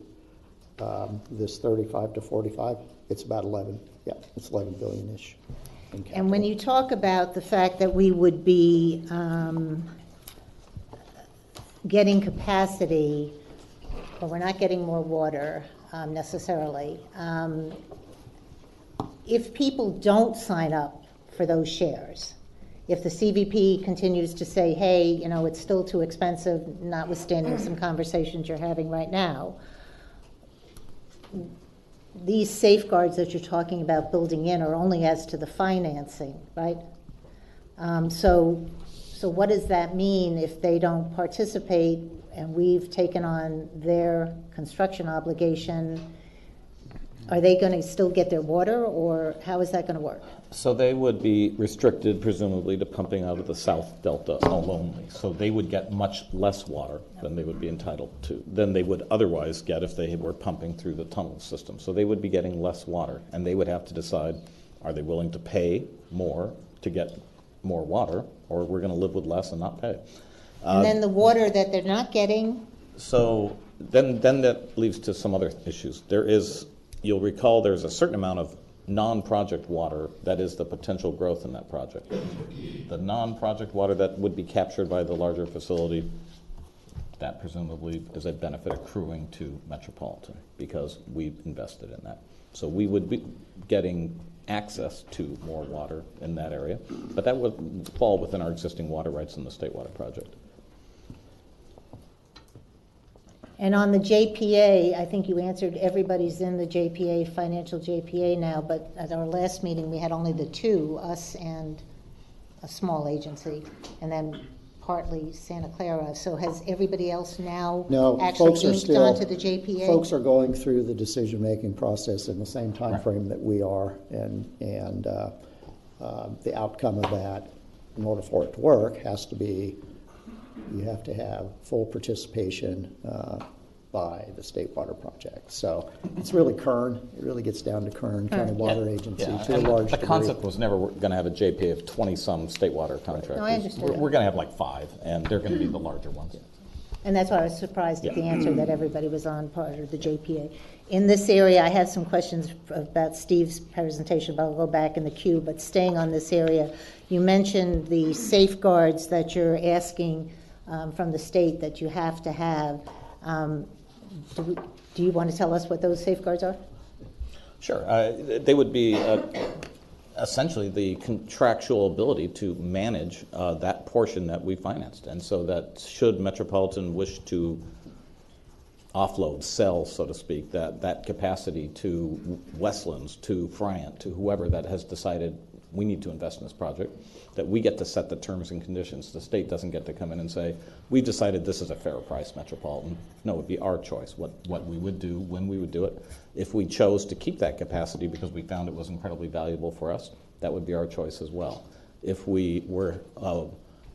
this 35 to 45, it's about 11. Yeah, it's 11 billion-ish. And when you talk about the fact that we would be getting capacity, but we're not getting more water necessarily, if people don't sign up for those shares, if the CVP continues to say, hey, you know, it's still too expensive, notwithstanding some conversations you're having right now, these safeguards that you're talking about building in are only as to the financing, right? So what does that mean if they don't participate and we've taken on their construction obligation? Are they going to still get their water, or how is that going to work? So they would be restricted, presumably, to pumping out of the South Delta only. So they would get much less water than they would be entitled to, than they would otherwise get if they were pumping through the tunnel system. So they would be getting less water, and they would have to decide, are they willing to pay more to get more water, or we're going to live with less and not pay? And then the water that they're not getting? So then that leads to some other issues. There is, you'll recall, there's a certain amount of non-project water that is the potential growth in that project. The non-project water that would be captured by the larger facility, that presumably is a benefit accruing to Metropolitan because we've invested in that. So we would be getting access to more water in that area, but that would fall within our existing water rights in the State Water Project. And on the JPA, I think you answered everybody's in the JPA, financial JPA now, but at our last meeting we had only the two, us and a small agency, and then partly Santa Clara. So has everybody else now actually linked onto the JPA? Folks are going through the decision-making process in the same time frame that we are, and the outcome of that, in order for it to work, has to be, you have to have full participation by the State Water Project. So it's really Kern. It really gets down to Kern County Water Agency to a large degree. The concept was never going to have a JPA of 20-some state water contractors. No, I understand. We're going to have like 5, and they're going to be the larger ones. And that's why I was surprised at the answer that everybody was on part of the JPA. In this area, I had some questions about Steve's presentation, but I'll go back in the queue. But staying on this area, you mentioned the safeguards that you're asking from the state that you have to have. Do you want to tell us what those safeguards are? Sure. They would be essentially the contractual ability to manage that portion that we financed. And so that should Metropolitan wish to offload, sell, so to speak, that capacity to Westlands, to Friant, to whoever that has decided we need to invest in this project, that we get to set the terms and conditions. The state doesn't get to come in and say, we've decided this is a fair price, Metropolitan. No, it would be our choice, what we would do, when we would do it. If we chose to keep that capacity because we found it was incredibly valuable for us, that would be our choice as well. If we were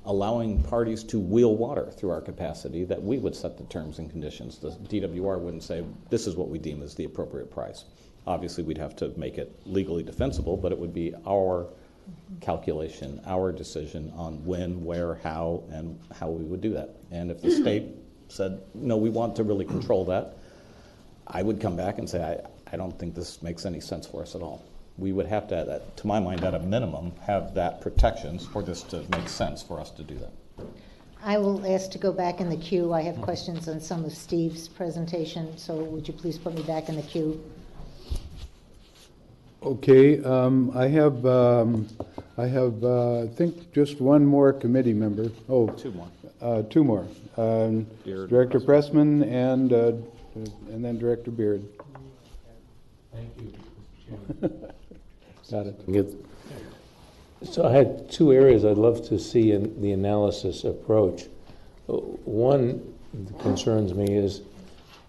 allowing parties to wheel water through our capacity, that we would set the terms and conditions. The DWR wouldn't say, this is what we deem as the appropriate price. Obviously, we'd have to make it legally defensible, but it would be our calculation, our decision on when, where, how, and how we would do that. And if the state said, no, we want to really control that, I would come back and say, I don't think this makes any sense for us at all. We would have to my mind, at a minimum, have that protections for this to make sense for us to do that. I will ask to go back in the queue. I have questions on some of Steve's presentation, so would you please put me back in the queue? Okay, I have, I think just one more committee member. Oh, 2 more. 2 more. Director Pressman and then Director Beard. Thank you. Got it. So I had 2 areas I'd love to see in the analysis approach. One that concerns me is,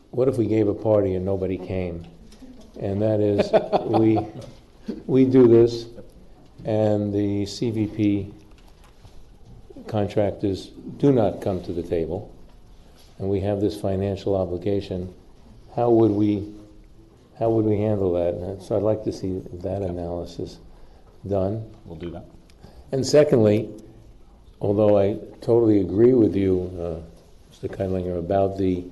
what if we gave a party and nobody came? And that is, we do this, and the CVP contractors do not come to the table, and we have this financial obligation. How would we handle that? And so I'd like to see that analysis done. We'll do that. And secondly, although I totally agree with you, Mr. Keidlinger, about the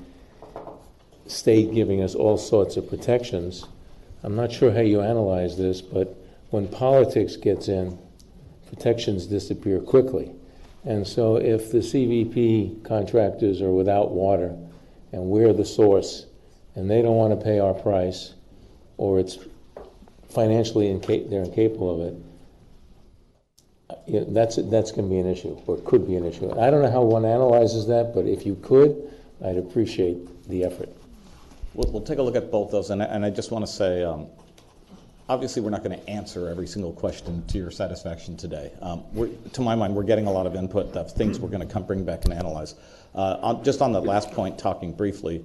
state giving us all sorts of protections. I'm not sure how you analyze this, but when politics gets in, protections disappear quickly. And so if the CVP contractors are without water and we're the source and they don't want to pay our price, or it's financially they're incapable of it, that's going to be an issue, or it could be an issue. I don't know how one analyzes that, but if you could, I'd appreciate the effort. We'll take a look at both those, and I just want to say, obviously we're not going to answer every single question to your satisfaction today. To my mind, we're getting a lot of input of things we're going to bring back and analyze. Just on the last point, talking briefly,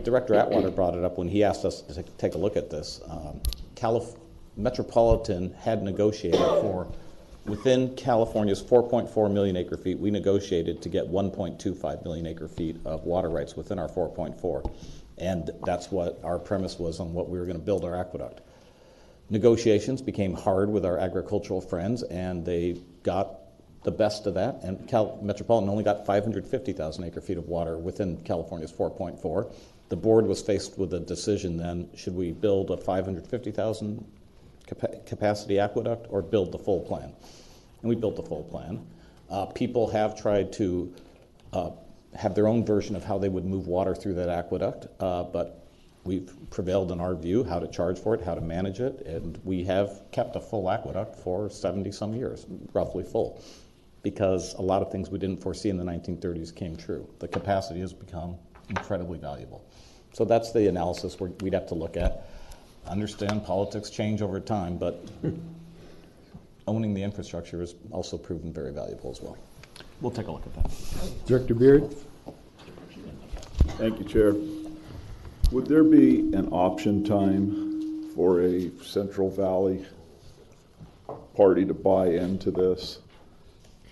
Director Atwater brought it up when he asked us to take a look at this. Metropolitan had negotiated for, within California's 4.4 million acre feet, we negotiated to get 1.25 million acre feet of water rights within our 4.4. And that's what our premise was on what we were going to build our aqueduct. Negotiations became hard with our agricultural friends, and they got the best of that, and Metropolitan only got 550,000 acre feet of water within California's 4.4. The board was faced with a decision then, should we build a 550,000 capacity aqueduct or build the full plan? And we built the full plan. People have tried to have their own version of how they would move water through that aqueduct, but we've prevailed in our view how to charge for it, how to manage it, and we have kept a full aqueduct for 70-some years, roughly full, because a lot of things we didn't foresee in the 1930s came true. The capacity has become incredibly valuable. So that's the analysis we'd have to look at. Understand politics change over time, but owning the infrastructure has also proven very valuable as well. We'll take a look at that. Director Beard. Thank you, Chair. Would there be an option time for a Central Valley party to buy into this,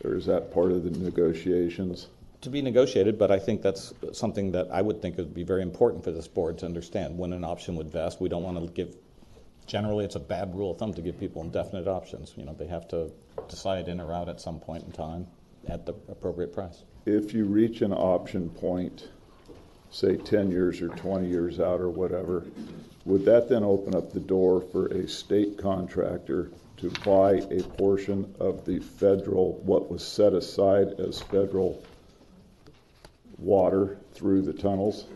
or is that part of the negotiations? To be negotiated, but I think that's something that I would think would be very important for this board to understand when an option would vest. We don't want to give, generally it's a bad rule of thumb to give people indefinite options. You know, they have to decide in or out at some point in time at the appropriate price. If you reach an option point, say 10 years or 20 years out or whatever, would that then open up the door for a state contractor to buy a portion of the federal, what was set aside as federal water through the tunnels?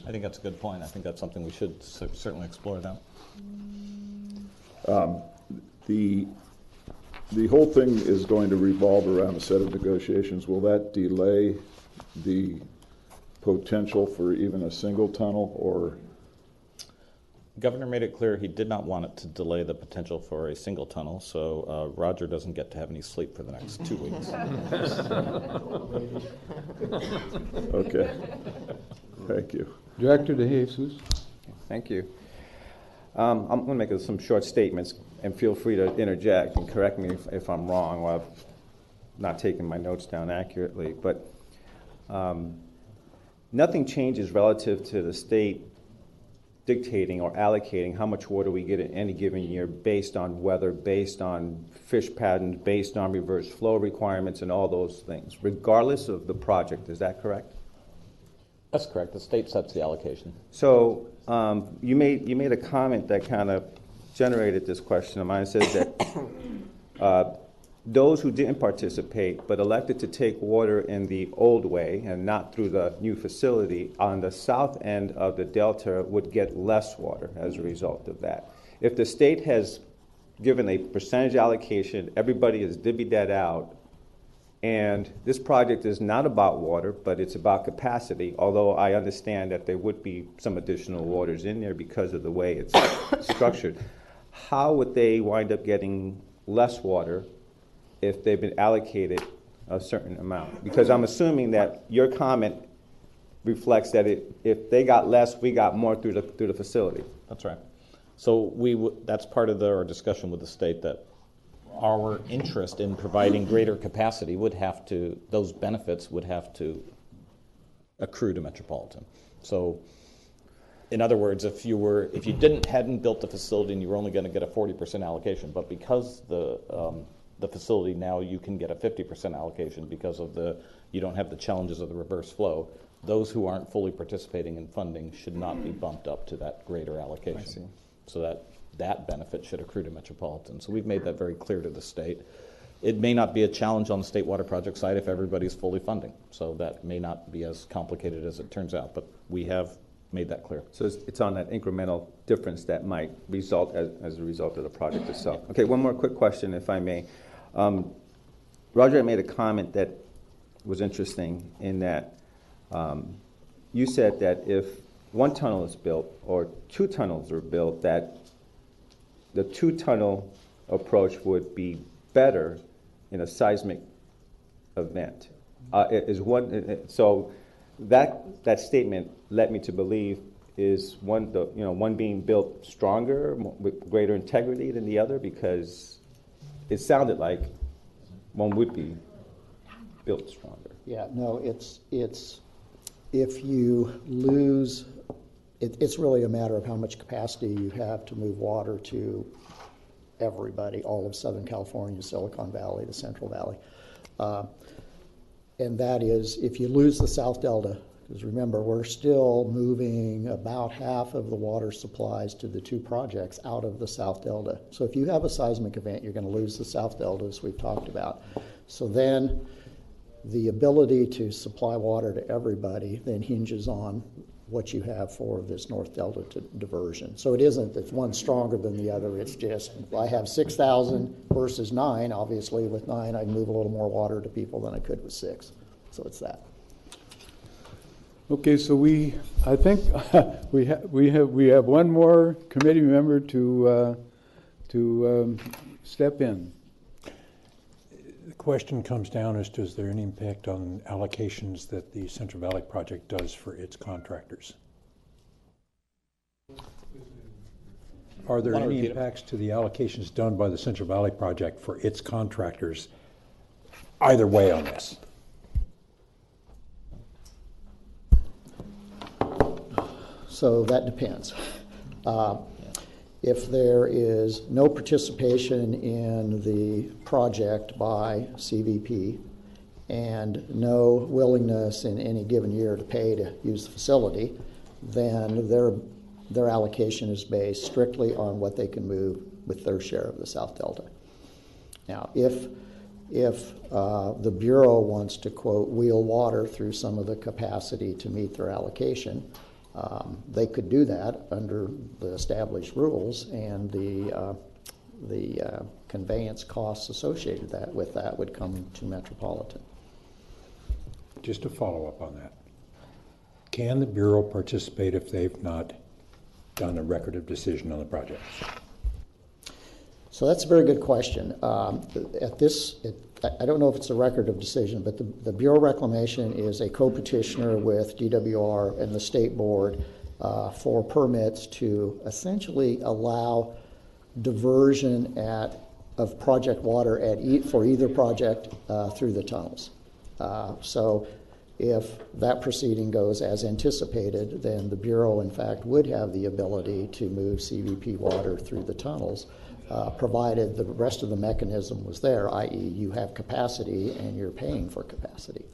I think that's a good point. I think that's something we should certainly explore now. The whole thing is going to revolve around a set of negotiations. Will that delay the potential for even a single tunnel, or? Governor made it clear he did not want it to delay the potential for a single tunnel, so Roger doesn't get to have any sleep for the next 2 weeks. Okay. Thank you. Director DeJesus. Thank you. I'm going to make some short statements, and feel free to interject and correct me if I'm wrong, or I've not taken my notes down accurately. But nothing changes relative to the state dictating or allocating how much water we get in any given year based on weather, based on fish patterns, based on reverse flow requirements and all those things, regardless of the project. Is that correct? That's correct. The state sets the allocation. So you made a comment that kind of generated this question of mine. It says that those who didn't participate but elected to take water in the old way and not through the new facility on the south end of the delta would get less water as a result of that. If the state has given a percentage allocation, everybody has divvied that out, and this project is not about water, but it's about capacity, although I understand that there would be some additional waters in there because of the way it's structured. How would they wind up getting less water if they've been allocated a certain amount? Because I'm assuming that your comment reflects that if they got less, we got more through the facility. That's right. So that's part of our discussion with the state, that our interest in providing greater capacity would have to, those benefits would have to accrue to Metropolitan. So in other words, if you hadn't built the facility and you were only going to get a 40% allocation, but because the facility now you can get a 50% allocation because of you don't have the challenges of the reverse flow, those who aren't fully participating in funding should not be bumped up to that greater allocation. So that benefit should accrue to Metropolitan. So we've made that very clear to the state. It may not be a challenge on the state water project side if everybody's fully funding. So that may not be as complicated as it turns out, but we have made that clear. So it's on that incremental difference that might result as a result of the project itself. Okay, one more quick question, if I may. Roger made a comment that was interesting in that you said that if one tunnel is built or two tunnels are built, that the two-tunnel approach would be better in a seismic event. So that statement led me to believe is one being built stronger with greater integrity than the other, because it sounded like one would be built stronger. Yeah, no, it's if you lose, it's really a matter of how much capacity you have to move water to everybody, all of Southern California, Silicon Valley, the Central Valley. And that is, if you lose the South Delta, because remember, we're still moving about half of the water supplies to the two projects out of the South Delta. So if you have a seismic event, you're going to lose the South Delta, as we've talked about. So then the ability to supply water to everybody then hinges on what you have for this North Delta diversion. So it isn't that one's stronger than the other. It's just, I have 6,000 versus 9. Obviously, with 9, I move a little more water to people than I could with 6. So it's that. Okay, so I think we have one more committee member to step in. The question comes down as to, is there any impact on allocations that the Central Valley Project does for its contractors? Are there any impacts to the allocations done by the Central Valley Project for its contractors either way on this? So that depends. If there is no participation in the project by CVP and no willingness in any given year to pay to use the facility, then their allocation is based strictly on what they can move with their share of the South Delta. Now, if the Bureau wants to, quote, wheel water through some of the capacity to meet their allocation, they could do that under the established rules, and the conveyance costs associated with that would come to Metropolitan. Just to follow up on that, can the Bureau participate if they've not done a record of decision on the project? So that's a very good question. I don't know if it's a record of decision, but the Bureau of Reclamation is a co-petitioner with DWR and the State Board for permits to essentially allow diversion of project water for either project through the tunnels. So if that proceeding goes as anticipated, then the Bureau, in fact, would have the ability to move CVP water through the tunnels, provided the rest of the mechanism was there, i.e. you have capacity and you're paying for capacity.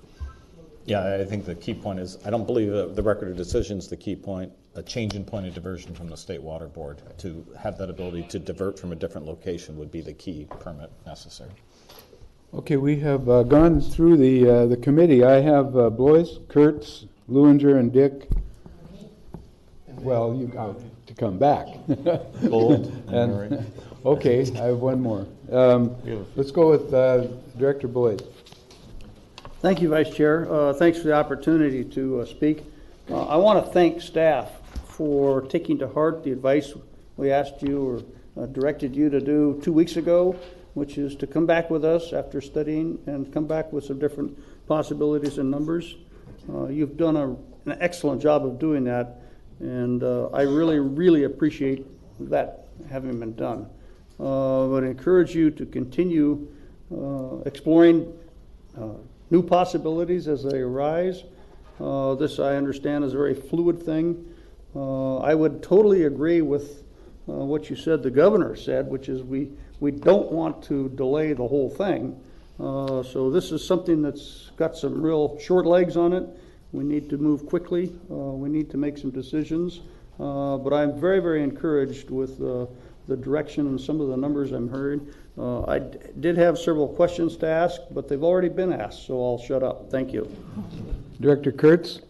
Yeah, I think the key point is, I don't believe the record of decision is the key point. A change in point of diversion from the State Water Board to have that ability to divert from a different location would be the key permit necessary. Okay, we have gone through the committee. I have Blois, Kurtz, Lewinger, and Dick. Well, you got to come back. Bold. Okay, I have one more. Let's go with Director Boyd. Thank you, Vice Chair. Thanks for the opportunity to speak. I want to thank staff for taking to heart the advice we asked you or directed you to do 2 weeks ago, which is to come back with us after studying and come back with some different possibilities and numbers. You've done an excellent job of doing that, and I really, really appreciate that having been done. But I encourage you to continue exploring new possibilities as they arise. This, I understand, is a very fluid thing. I would totally agree with what you said, the governor said, which is we don't want to delay the whole thing. So this is something that's got some real short legs on it. We need to move quickly. We need to make some decisions. But I'm very, very encouraged with the direction and some of the numbers I'm hearing. I did have several questions to ask, but they've already been asked, so I'll shut up. Thank you. Director Kurtz?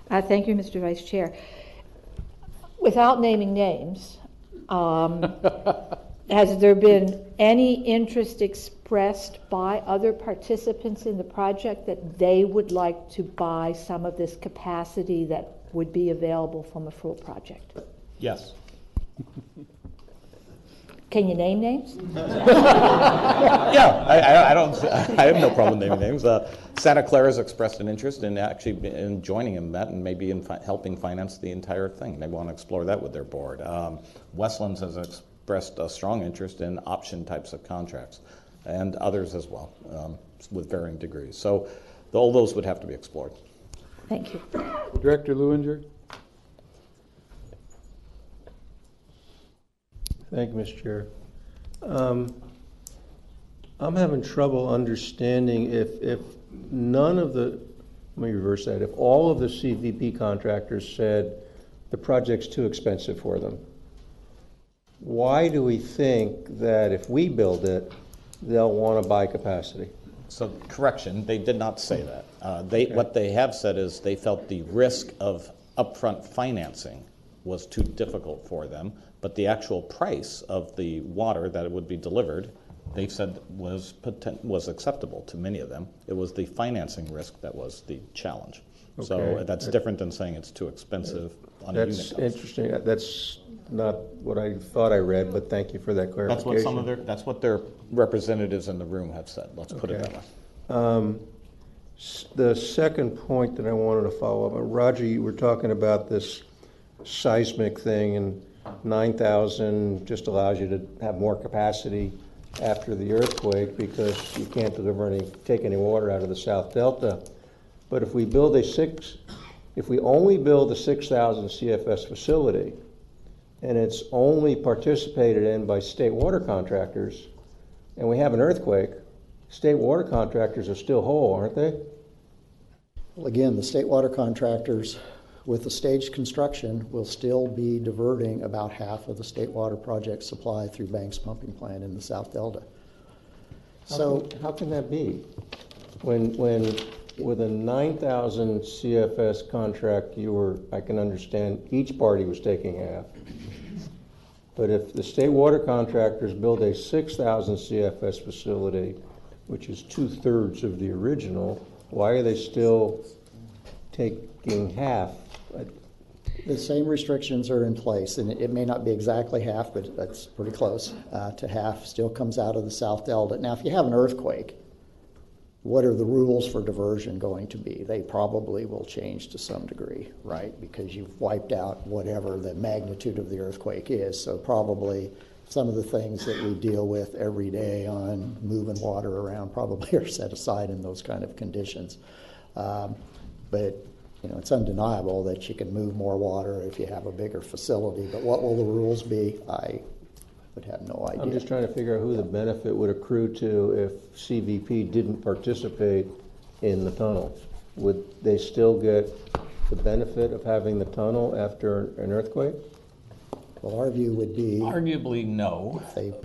Thank you, Mr. Vice Chair. Without naming names, has there been any interest expressed by other participants in the project that they would like to buy some of this capacity that would be available from a full project? Yes. Can you name names? Yeah, I have no problem naming names. Santa Clara's expressed an interest in actually in joining in that and maybe in helping finance the entire thing. They want to explore that with their board. Westlands has expressed a strong interest in option types of contracts, and others as well, with varying degrees. So all those would have to be explored. Thank you. Director Lewinger? Thank you, Mr. Chair. I'm having trouble understanding if none of the, let me reverse that, if all of the CVP contractors said the project's too expensive for them, why do we think that if we build it, they'll want to buy capacity? So, correction, they did not say that. What they have said is they felt the risk of upfront financing was too difficult for them, but the actual price of the water that would be delivered, they said was acceptable to many of them. It was the financing risk that was the challenge. Okay. So that's different than saying it's too expensive on a unit cost. That's interesting. That's not what I thought I read, but thank you for that clarification. That's what their representatives in the room have said. Let's put it that way. The second point that I wanted to follow up on, Roger, you were talking about this seismic thing, and 9,000 just allows you to have more capacity after the earthquake because you can't take any water out of the South Delta. But if we only build a 6,000 CFS facility, and it's only participated in by state water contractors, and we have an earthquake, state water contractors are still whole, aren't they? Well, again, the state water contractors, with the staged construction, will still be diverting about half of the state water project supply through Banks Pumping Plant in the South Delta. How can that be? When with a 9,000 CFS contract, I can understand each party was taking half. But if the state water contractors build a 6,000 CFS facility, which is 2/3 of the original, why are they still taking half? The same restrictions are in place, and it may not be exactly half, but that's pretty close to half. Still comes out of the South Delta. Now, if you have an earthquake, what are the rules for diversion going to be? They probably will change to some degree, right? Because you've wiped out whatever the magnitude of the earthquake is. So probably some of the things that we deal with every day on moving water around probably are set aside in those kind of conditions. But it's undeniable that you can move more water if you have a bigger facility. But what will the rules be? I would have no idea. I'm just trying to figure out who the benefit would accrue to if CVP didn't participate in the tunnel. Would they still get the benefit of having the tunnel after an earthquake? Well, our view would be... Arguably, no.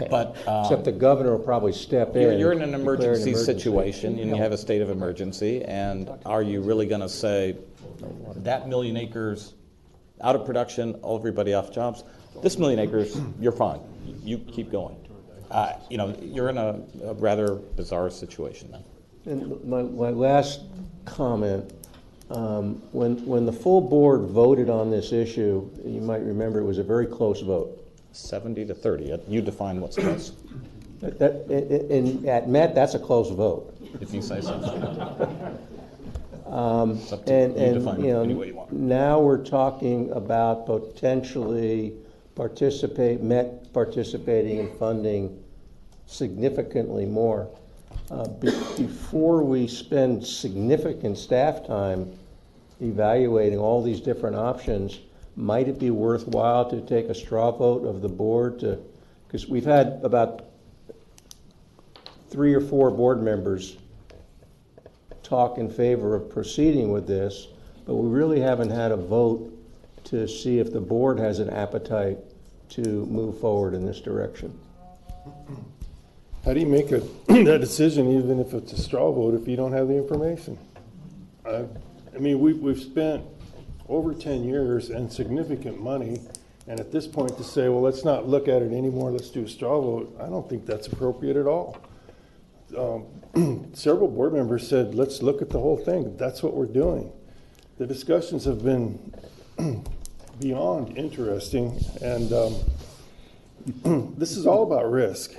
But except the governor will probably step in. You're in an emergency situation, and you have a state of emergency, and are you really going to say that million acres out of production, everybody off jobs? This million acres, you're fine. You keep going. You're in a rather bizarre situation then. And my last comment, when the full board voted on this issue, you might remember it was a very close vote. 70-30. You define what's close. At Met, that's a close vote. If you say so. Now we're talking about potentially Met participating and funding significantly more. Before we spend significant staff time evaluating all these different options, might it be worthwhile to take a straw vote of the board because we've had about 3 or 4 board members talk in favor of proceeding with this, but we really haven't had a vote to see if the board has an appetite to move forward in this direction. How do you make that decision, even if it's a straw vote, if you don't have the information? I mean, we've spent over 10 years and significant money, and at this point to say, well, let's not look at it anymore, let's do a straw vote, I don't think that's appropriate at all. Several board members said, let's look at the whole thing. That's what we're doing. The discussions have been beyond interesting, and this is all about risk.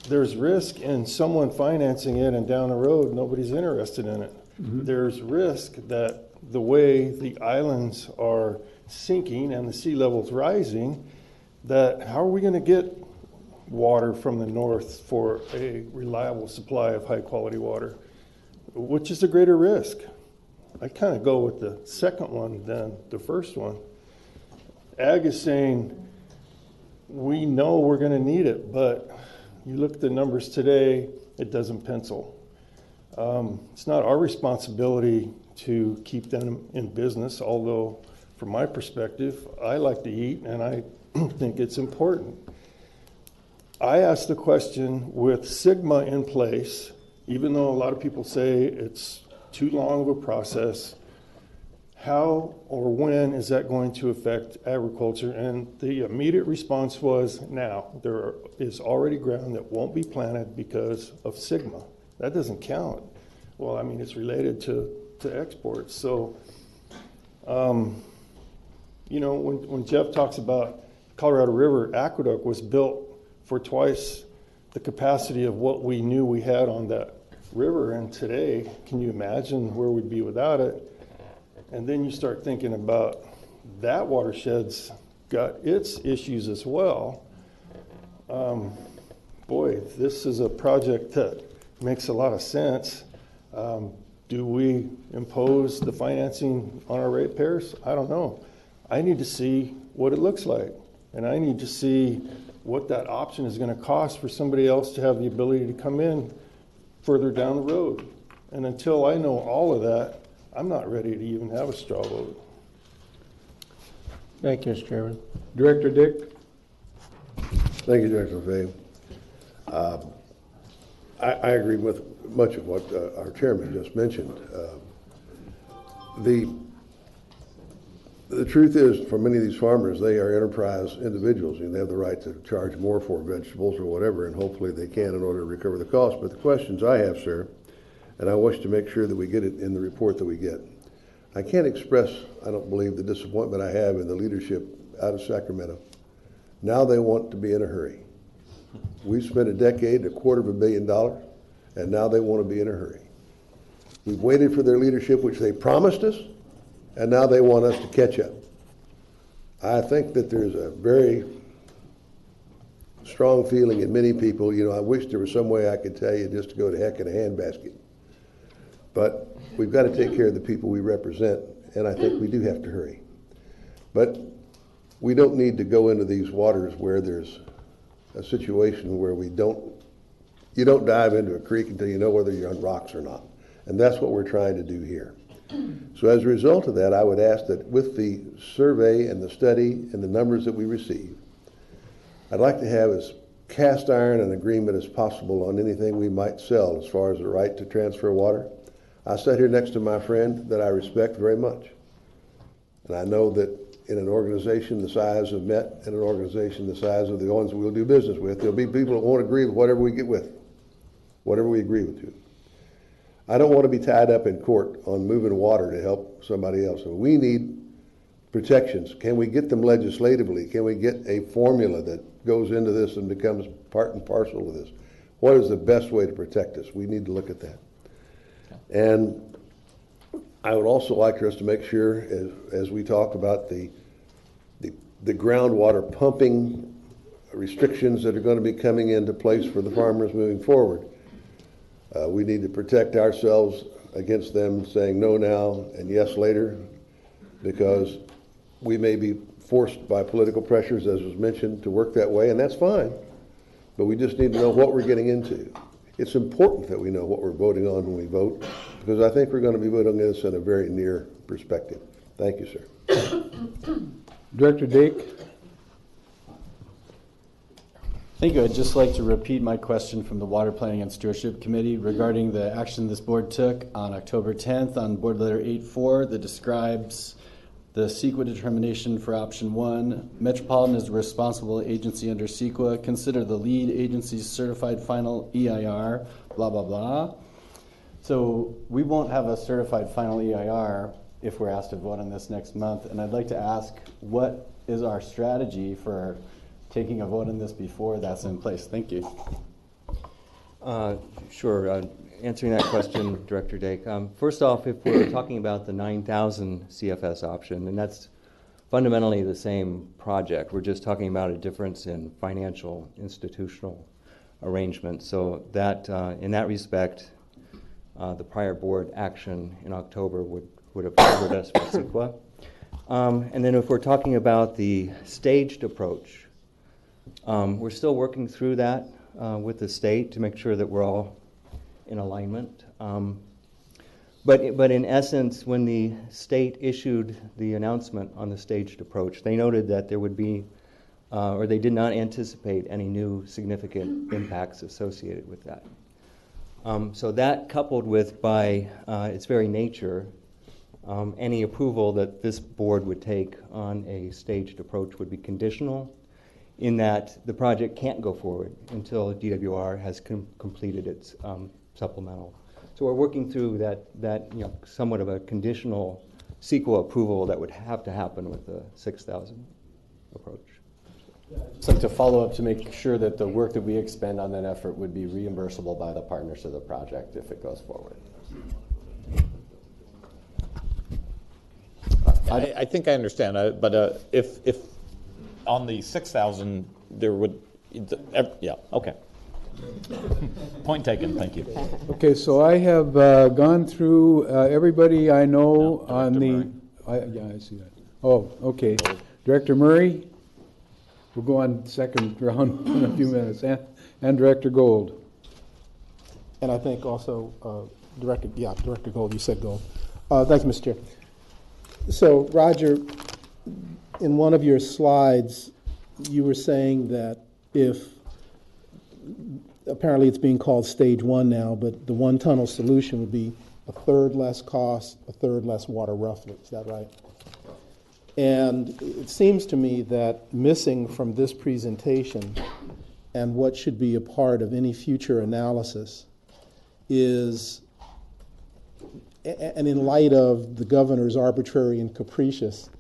There's risk in someone financing it, and down the road, nobody's interested in it. Mm-hmm. There's risk that the way the islands are sinking and the sea level's rising, that how are we going to get water from the north for a reliable supply of high quality water? Which is a greater risk? I kind of go with the second one than the first one. Ag is saying, we know we're going to need it, but you look at the numbers today, it doesn't pencil. It's not our responsibility to keep them in business, although from my perspective, I like to eat and I think it's important. I asked the question with Sigma in place, even though a lot of people say it's too long of a process, how or when is that going to affect agriculture? And the immediate response was, now, there is already ground that won't be planted because of Sigma. That doesn't count. Well, I mean, it's related to exports. So, you know, when Jeff talks about Colorado River Aqueduct was built for twice the capacity of what we knew we had on that river, and today, can you imagine where we'd be without it? And then you start thinking about that watershed's got its issues as well. Boy, this is a project that makes a lot of sense. Do we impose the financing on our ratepayers? I don't know. I need to see what it looks like, and I need to see what that option is going to cost for somebody else to have the ability to come in further down the road. And until I know all of that, I'm not ready to even have a straw vote. Thank you, Mr. Chairman. Director Dick. Thank you, Director Fay. I agree with much of what our chairman just mentioned. The truth is, for many of these farmers, they are enterprise individuals, and they have the right to charge more for vegetables or whatever, and hopefully they can in order to recover the cost. But the questions I have, sir, and I wish to make sure that we get it in the report that we get. I can't express, I don't believe, the disappointment I have in the leadership out of Sacramento. Now they want to be in a hurry. We've spent a decade, $250 million, and now they want to be in a hurry. We've waited for their leadership, which they promised us, and now they want us to catch up. I think that there's a very strong feeling in many people, you know, I wish there was some way I could tell you just to go to heck in a handbasket. But we've got to take care of the people we represent, and I think we do have to hurry. But we don't need to go into these waters where there's a situation where you don't dive into a creek until you know whether you're on rocks or not. And that's what we're trying to do here. So as a result of that, I would ask that with the survey and the study and the numbers that we receive, I'd like to have as cast iron an agreement as possible on anything we might sell as far as the right to transfer water. I sat here next to my friend that I respect very much. And I know that in an organization the size of MET and an organization the size of the ones we'll do business with, there'll be people that won't agree with whatever we get with, whatever we agree with. I don't want to be tied up in court on moving water to help somebody else. So we need protections. Can we get them legislatively? Can we get a formula that goes into this and becomes part and parcel of this? What is the best way to protect us? We need to look at that. And I would also like for us to make sure, as we talk about the groundwater pumping restrictions that are going to be coming into place for the farmers moving forward, we need to protect ourselves against them saying no now and yes later, because we may be forced by political pressures, as was mentioned, to work that way, and that's fine. But we just need to know what we're getting into. it's important that we know what we're voting on when we vote, because I think we're going to be voting on this in a very near perspective. Thank you, sir. Director Dake. Thank you. I'd just like to repeat my question from the Water Planning and Stewardship Committee regarding the action this board took on October 10th on Board Letter 8-4 that describes the CEQA determination for option 1. Metropolitan is the responsible agency under CEQA. Consider the lead agency's certified final EIR, blah, blah, blah. So we won't have a certified final EIR if we're asked to vote on this next month. And I'd like to ask, what is our strategy for taking a vote on this before that's in place? Thank you. Sure. Answering that question, Director Dake. First off, if we're talking about the 9,000 CFS option, and that's fundamentally the same project, we're just talking about a difference in financial institutional arrangement. So that, in that respect, the prior board action in October would have covered us for CEQA. And then if we're talking about the staged approach, we're still working through that with the state to make sure that we're all in alignment. But in essence, when the state issued the announcement on the staged approach, they noted that there would be, or they did not anticipate any new significant impacts associated with that. So that, coupled with, by its very nature, any approval that this board would take on a staged approach would be conditional, in that the project can't go forward until DWR has completed its supplemental. So we're working through that somewhat of a conditional CEQA approval that would have to happen with the 6,000 approach. I'd like to follow up to make sure that the work that we expend on that effort would be reimbursable by the partners of the project if it goes forward. I think I understand, but if on the 6,000 there would, yeah, okay. Point taken, thank you. Okay, so I have gone through everybody I know on the, yeah, I see that. Oh, okay. Director Murray, we'll go on second round in a few minutes, and Director Gold. And I think also Director Gold, you said Gold. Thank you, Mr. Chair. So, Roger, in one of your slides, you were saying that if, apparently it's being called stage 1 now, but the one tunnel solution would be a third less cost, a third less water roughly. Is that right? And it seems to me that missing from this presentation and what should be a part of any future analysis is, and in light of the governor's arbitrary and capricious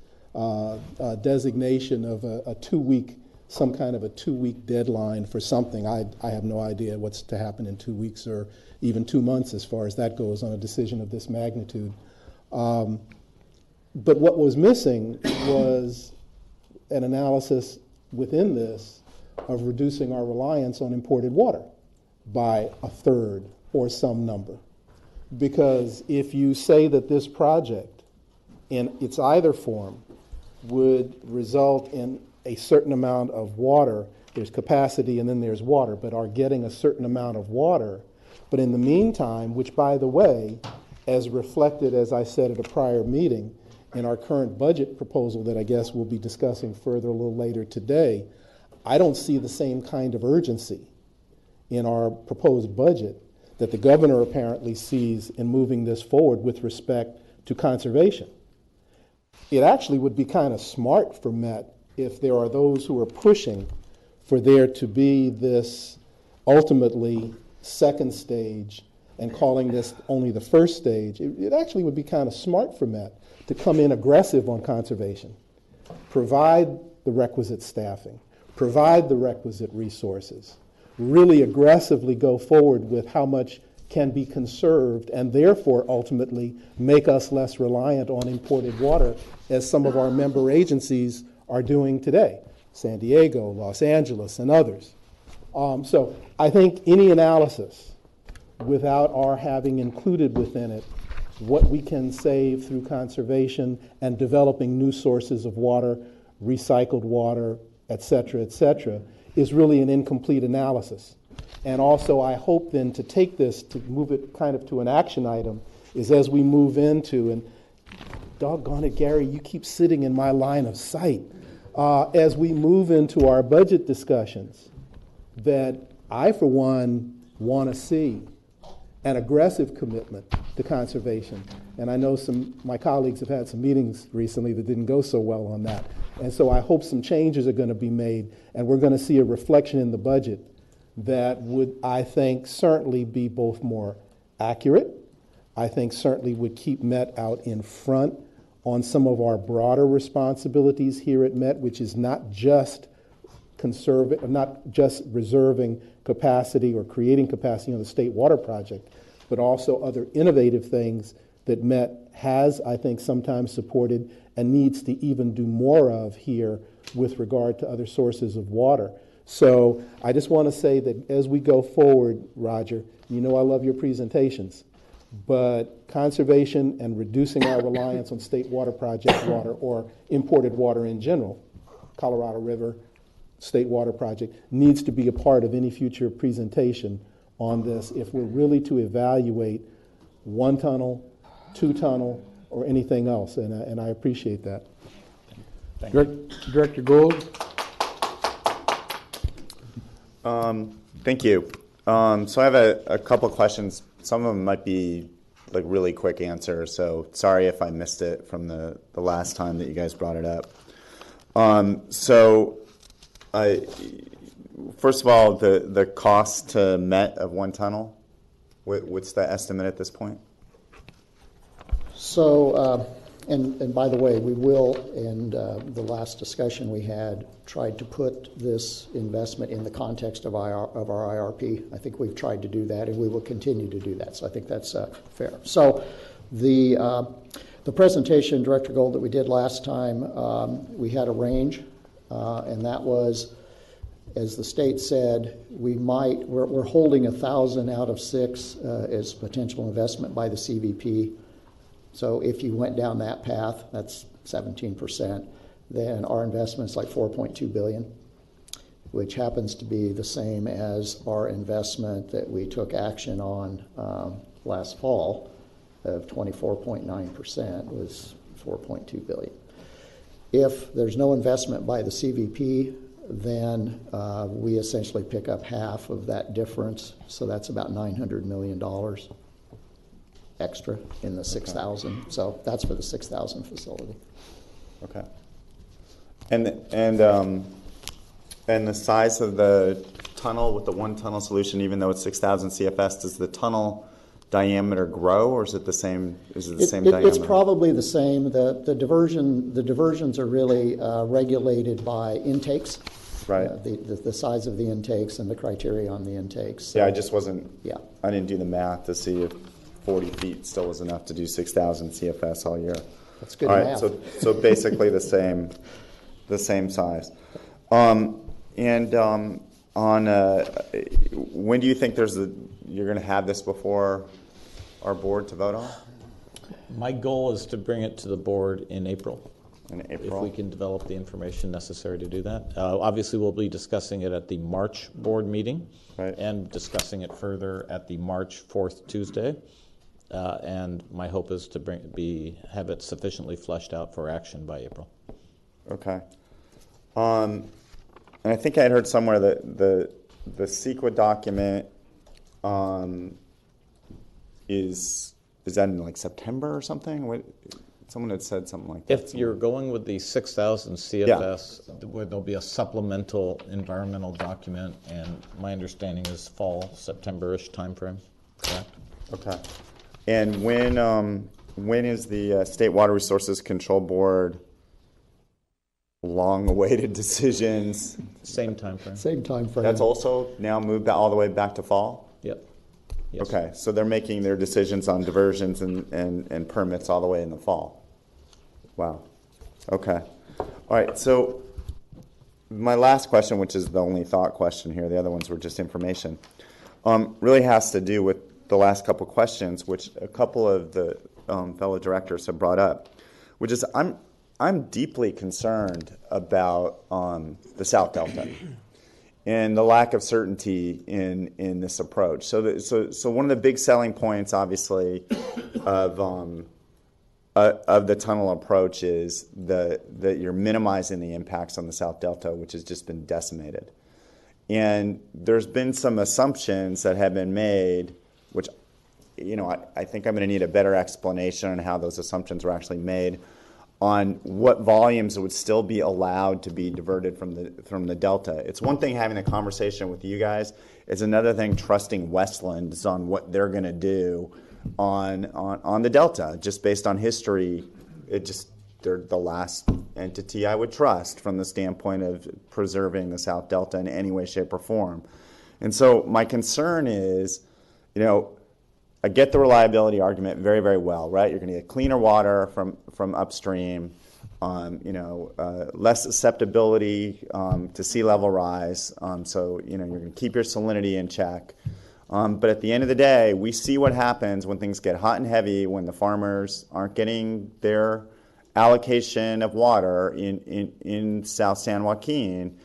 designation of a 2-week, some kind of a 2-week deadline for something. I have no idea what's to happen in 2 weeks or even 2 months as far as that goes on a decision of this magnitude. But what was missing was an analysis within this of reducing our reliance on imported water by a third or some number. Because if you say that this project in its either form would result in a certain amount of water, there's capacity and then there's water, but are getting a certain amount of water, but in the meantime, which by the way, as reflected, as I said at a prior meeting, in our current budget proposal that I guess we'll be discussing further a little later today, I don't see the same kind of urgency in our proposed budget that the governor apparently sees in moving this forward with respect to conservation. It actually would be kind of smart for Met if there are those who are pushing for there to be this ultimately second stage and calling this only the first stage. It actually would be kind of smart for Met to come in aggressive on conservation, provide the requisite staffing, provide the requisite resources, really aggressively go forward with how much can be conserved and therefore ultimately make us less reliant on imported water as some of our member agencies are doing today, San Diego, Los Angeles, and others. So I think any analysis without our having included within it what we can save through conservation and developing new sources of water, recycled water, et cetera, is really an incomplete analysis. And also, I hope then to take this, to move it kind of to an action item, is as we move into, and doggone it, Gary, you keep sitting in my line of sight. As we move into our budget discussions, that I, for one, want to see an aggressive commitment to conservation. And I know my colleagues have had some meetings recently that didn't go so well on that. And so I hope some changes are going to be made, and we're going to see a reflection in the budget that would, I think, certainly be both more accurate, I think certainly would keep Met out in front on some of our broader responsibilities here at Met, which is not just reserving capacity or creating capacity on the State Water Project, but also other innovative things that Met has, I think, sometimes supported and needs to even do more of here with regard to other sources of water. So I just want to say that as we go forward, Roger, you know I love your presentations, but conservation and reducing our reliance on State Water Project water or imported water in general, Colorado River, State Water Project, needs to be a part of any future presentation on this if we're really to evaluate one tunnel, two tunnel, or anything else, and I appreciate that. Director Gould. Thank you. So I have a couple questions. Some of them might be like really quick answers, so sorry if I missed it from the last time that you guys brought it up. First of all, the cost to Met of one tunnel, what's the estimate at this point? So, and by the way, we will, in the last discussion we had, tried to put this investment in the context of our IRP. I think we've tried to do that, and we will continue to do that. So I think that's fair. So the presentation, Director Gold, that we did last time, we had a range, and that was, as the state said, we're holding 1,000 out of 6 as potential investment by the CVP. So if you went down that path, that's 17%, then our investment is like $4.2 billion, which happens to be the same as our investment that we took action on last fall of 24.9% was $4.2 billion. If there's no investment by the CVP, then we essentially pick up half of that difference, so that's about $900 million extra in the 6,000. So that's for the 6,000 facility. Okay. And the size of the tunnel with the one tunnel solution, even though it's 6,000 CFS, does the tunnel diameter grow, or is it the same? Is it the same diameter? It's probably the same. The diversions are really regulated by intakes. Right. The size of the intakes and the criteria on the intakes. So, yeah, I just wasn't. Yeah. I didn't do the math to see if 40 feet still was enough to do 6,000 CFS all year. That's good all math. Right, so basically the same size. On when do you think you're going to have this before our board to vote on? My goal is to bring it to the board in April. In April. If we can develop the information necessary to do that. Obviously, we'll be discussing it at the March board meeting, right, and discussing it further at the March 4th Tuesday. And my hope is to have it sufficiently fleshed out for action by April. Okay. And I think I had heard somewhere that the CEQA document is that in like September or something? Someone had said something like that. If you're going with the 6,000 CFS, where there'll be a supplemental environmental document, and my understanding is fall, September-ish timeframe, correct? Okay. And when is the State Water Resources Control Board long-awaited decisions? Same time frame. Same time frame. That's also now moved all the way back to fall? Yep. Yes. Okay, so they're making their decisions on diversions and permits all the way in the fall. Wow. Okay. All right, so my last question, which is the only thought question here, the other ones were just information, really has to do with the last couple questions, which a couple of the fellow directors have brought up, which is I'm deeply concerned about the South Delta. and the lack of certainty in this approach. So one of the big selling points, obviously, of the tunnel approach is that you're minimizing the impacts on the South Delta, which has just been decimated. And there's been some assumptions that have been made, which, I think I'm going to need a better explanation on how those assumptions were actually made, on what volumes would still be allowed to be diverted from the Delta. It's one thing having a conversation with you guys. It's another thing trusting Westlands on what they're going to do on the Delta, just based on history. They're the last entity I would trust from the standpoint of preserving the South Delta in any way, shape, or form. And so my concern is, I get the reliability argument very, very well, right? You're going to get cleaner water from upstream, less susceptibility to sea level rise, so you're going to keep your salinity in check. But at the end of the day, we see what happens when things get hot and heavy, when the farmers aren't getting their allocation of water in South San Joaquin,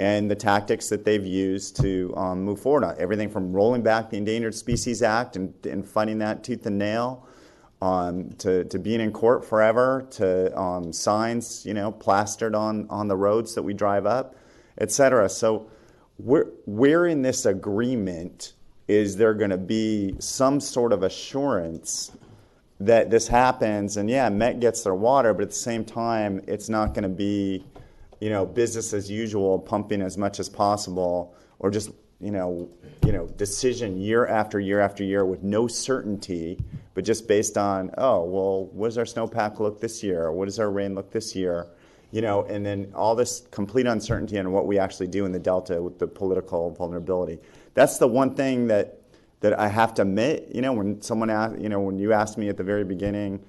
and the tactics that they've used to move forward on everything from rolling back the Endangered Species Act and fighting that tooth and nail, to being in court forever, to signs plastered on the roads that we drive up, et cetera. So where in this agreement is there going to be some sort of assurance that this happens? And yeah, Met gets their water, but at the same time, it's not going to be business as usual, pumping as much as possible, or just, decision year after year after year with no certainty, but just based on, what does our snowpack look this year? Or what does our rain look this year? And then all this complete uncertainty on what we actually do in the Delta with the political vulnerability. That's the one thing that I have to admit, when someone asked, when you asked me at the very beginning,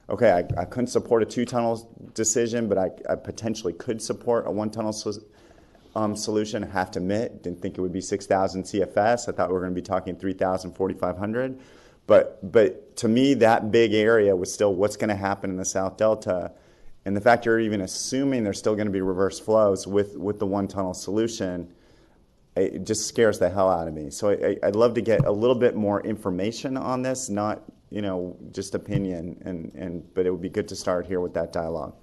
okay, I couldn't support a 2-tunnel decision, but I potentially could support a 1-tunnel solution. I have to admit, didn't think it would be 6,000 CFS. I thought we were going to be talking 3,000, 4,500. But to me, that big area was still what's going to happen in the South Delta. And the fact you're even assuming there's still going to be reverse flows with the 1-tunnel solution, it just scares the hell out of me. So I'd love to get a little bit more information on this, not just opinion, but it would be good to start here with that dialogue.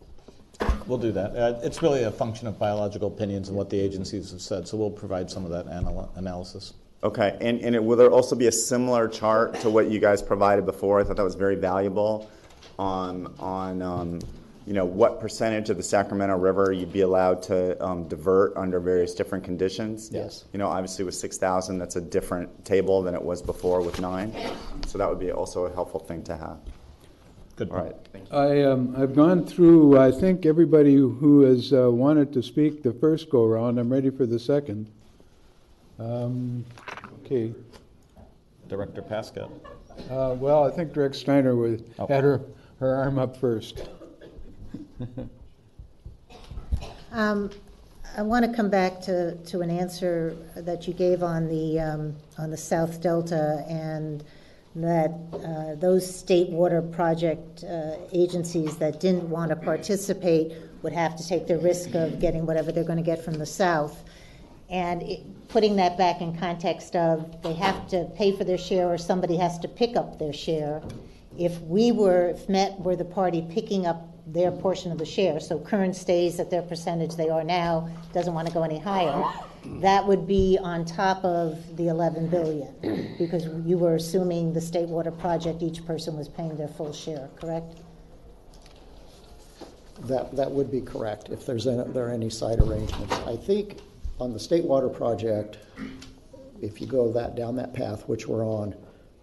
We'll do that. It's really a function of biological opinions and what the agencies have said, so we'll provide some of that analysis. Okay, and will there also be a similar chart to what you guys provided before? I thought that was very valuable on what percentage of the Sacramento River you'd be allowed to divert under various different conditions. Yes. Obviously with 6,000, that's a different table than it was before with 9. So that would be also a helpful thing to have. Good. All right. I've gone through, I think, everybody who has wanted to speak the first go-around. I'm ready for the second. Okay. Director Pascal. Well, I think Director Steiner had her arm up first. I want to come back to an answer that you gave on the South Delta, and that those state water project agencies that didn't want to participate would have to take the risk of getting whatever they're going to get from the South. And putting that back in context of they have to pay for their share or somebody has to pick up their share. If Met were the party picking up their portion of the share, so Kern stays at their percentage they are now, doesn't want to go any higher, that would be on top of the $11 billion, because you were assuming the state water project, each person was paying their full share, correct? That would be correct if there are any side arrangements. I think on the state water project, if you go down that path, which we're on,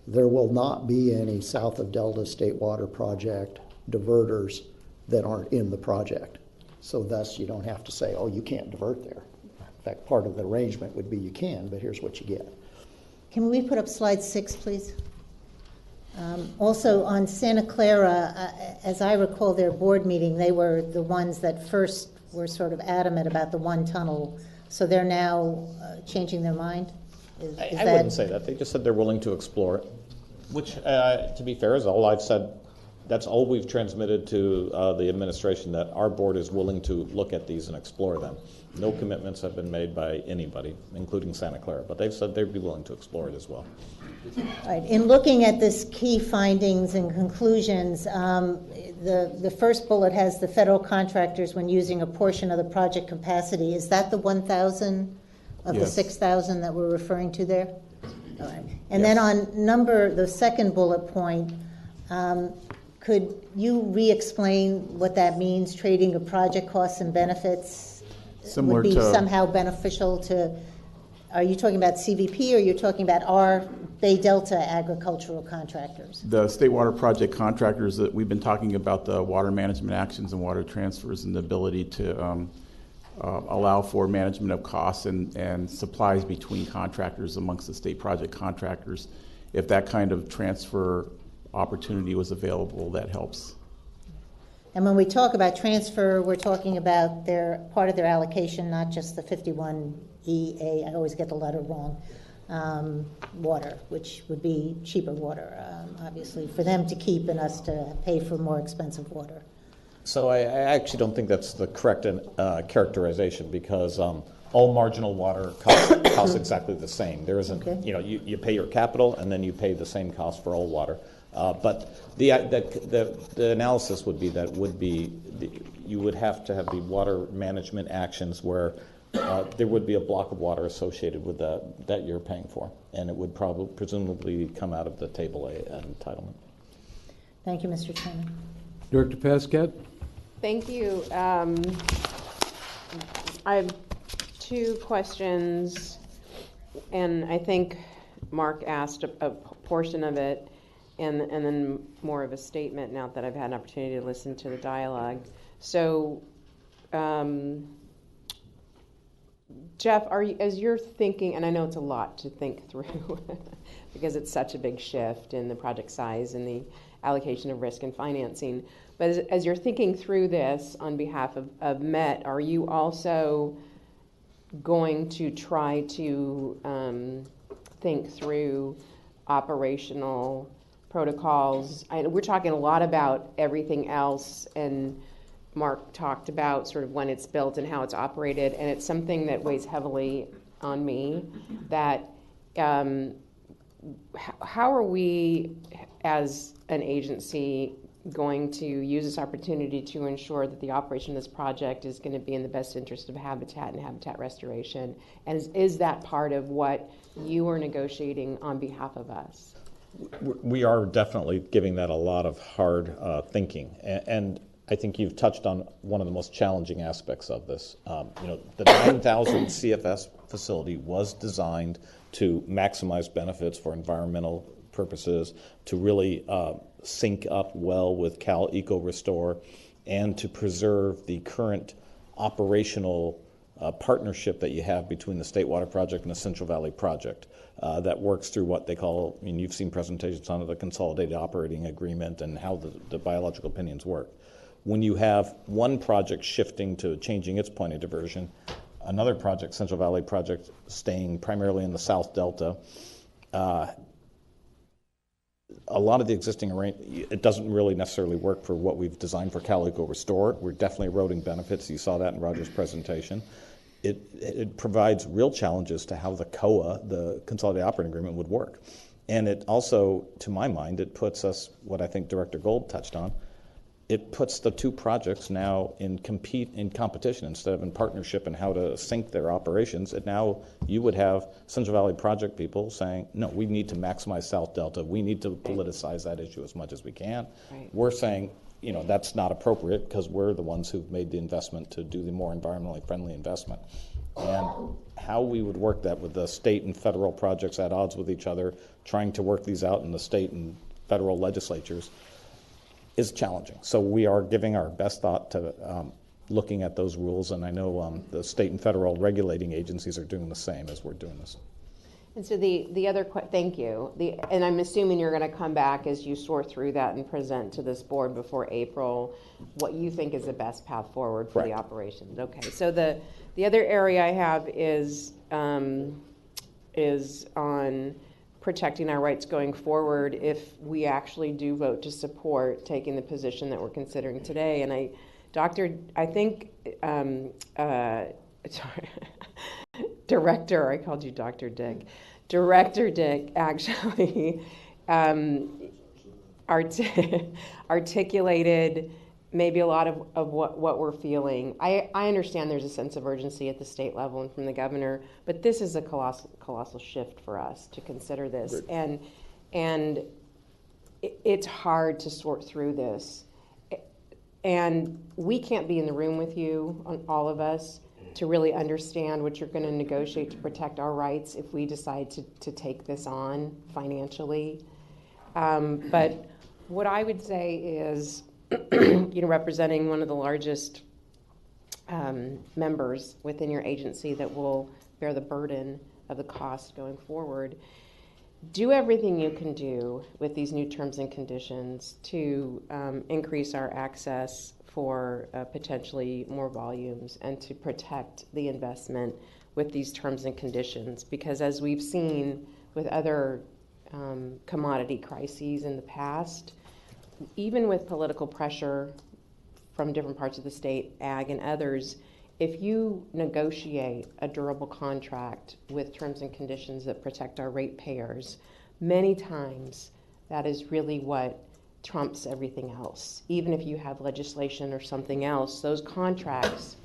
there will not be any south of Delta state water project diverters that aren't in the project. So thus you don't have to say, oh, you can't divert there. In fact, part of the arrangement would be you can, but here's what you get. Can we put up slide 6, please? Also on Santa Clara, as I recall their board meeting, they were the ones that first were sort of adamant about the 1-tunnel. So they're now changing their mind? I wouldn't say that. They just said they're willing to explore it, which, to be fair, is all I've said that's all we've transmitted to the administration, that our board is willing to look at these and explore them. No commitments have been made by anybody, including Santa Clara, but they've said they'd be willing to explore it as well. Right. In looking at this key findings and conclusions, the first bullet has the federal contractors when using a portion of the project capacity. Is that the 1,000 of the 6,000 that we're referring to there? All right. And then on the second bullet point, could you re-explain what that means, trading of project costs and benefits Similar would be to somehow beneficial to, are you talking about CVP or you're talking about our Bay Delta agricultural contractors? the state water project contractors, that we've been talking about the water management actions and water transfers and the ability to allow for management of costs and supplies between contractors amongst the state project contractors. If that kind of transfer opportunity was available, that helps. And when we talk about transfer, we're talking about part of their allocation, not just the 51EA, I always get the letter wrong, water, which would be cheaper water, obviously, for them to keep and us to pay for more expensive water. So I actually don't think that's the correct characterization, because all marginal water costs exactly the same. There isn't, you pay your capital and then you pay the same cost for all water. But the analysis would be you would have to have the water management actions where there would be a block of water associated with that you're paying for, and it would presumably come out of the Table A entitlement. Thank you, Mr. Chairman. Director Pascat? Thank you. I have two questions, and I think Mark asked a portion of it, and then more of a statement now that I've had an opportunity to listen to the dialogue. So, Jeff, as you're thinking, and I know it's a lot to think through because it's such a big shift in the project size and the allocation of risk and financing, but as you're thinking through this on behalf of MET, are you also going to try to think through operational protocols? We're talking a lot about everything else, and Mark talked about sort of when it's built and how it's operated, and it's something that weighs heavily on me, that how are we as an agency going to use this opportunity to ensure that the operation of this project is going to be in the best interest of habitat and habitat restoration? And is that part of what you are negotiating on behalf of us? We are definitely giving that a lot of hard thinking, and I think you've touched on one of the most challenging aspects of this. The 9,000 CFS facility was designed to maximize benefits for environmental purposes, to really sync up well with Cal Eco Restore, and to preserve the current operational partnership that you have between the State Water Project and the Central Valley Project that works through what they call, you've seen presentations on the Consolidated Operating Agreement and how the biological opinions work. When you have one project shifting to changing its point of diversion, another project, Central Valley Project, staying primarily in the South Delta, a lot of the existing it doesn't really necessarily work for what we've designed for Cal Eco Restore. We're definitely eroding benefits. You saw that in Roger's presentation. It provides real challenges to how the COA, the Consolidated Operating Agreement, would work. And it also, to my mind, it puts us, what I think Director Gold touched on, it puts the two projects now in competition instead of in partnership in how to sync their operations. And now you would have Central Valley Project people saying, no, we need to maximize South Delta. We need to politicize that issue as much as we can. Right. We're saying, that's not appropriate because we're the ones who've made the investment to do the more environmentally friendly investment. And how we would work that with the state and federal projects at odds with each other, trying to work these out in the state and federal legislatures, is challenging. So we are giving our best thought to looking at those rules, and I know the state and federal regulating agencies are doing the same as we're doing this. And so the other, thank you. And I'm assuming you're going to come back as you sort through that and present to this board before April what you think is the best path forward for the operations. Okay. So the other area I have is on protecting our rights going forward if we actually do vote to support taking the position that we're considering today. And I think, sorry, Director, I called you Dr. Dick. Director Dick actually articulated maybe a lot of what we're feeling. I understand there's a sense of urgency at the state level and from the governor, but this is a colossal shift for us to consider this. And it's hard to sort through this. And we can't be in the room with you, all of us, to really understand what you're going to negotiate to protect our rights if we decide to take this on financially. But what I would say is, representing one of the largest members within your agency that will bear the burden of the cost going forward, do everything you can do with these new terms and conditions to increase our access for potentially more volumes and to protect the investment with these terms and conditions. Because as we've seen with other commodity crises in the past, even with political pressure from different parts of the state, ag and others, if you negotiate a durable contract with terms and conditions that protect our ratepayers, many times that is really what trumps everything else. Even if you have legislation or something else, those contracts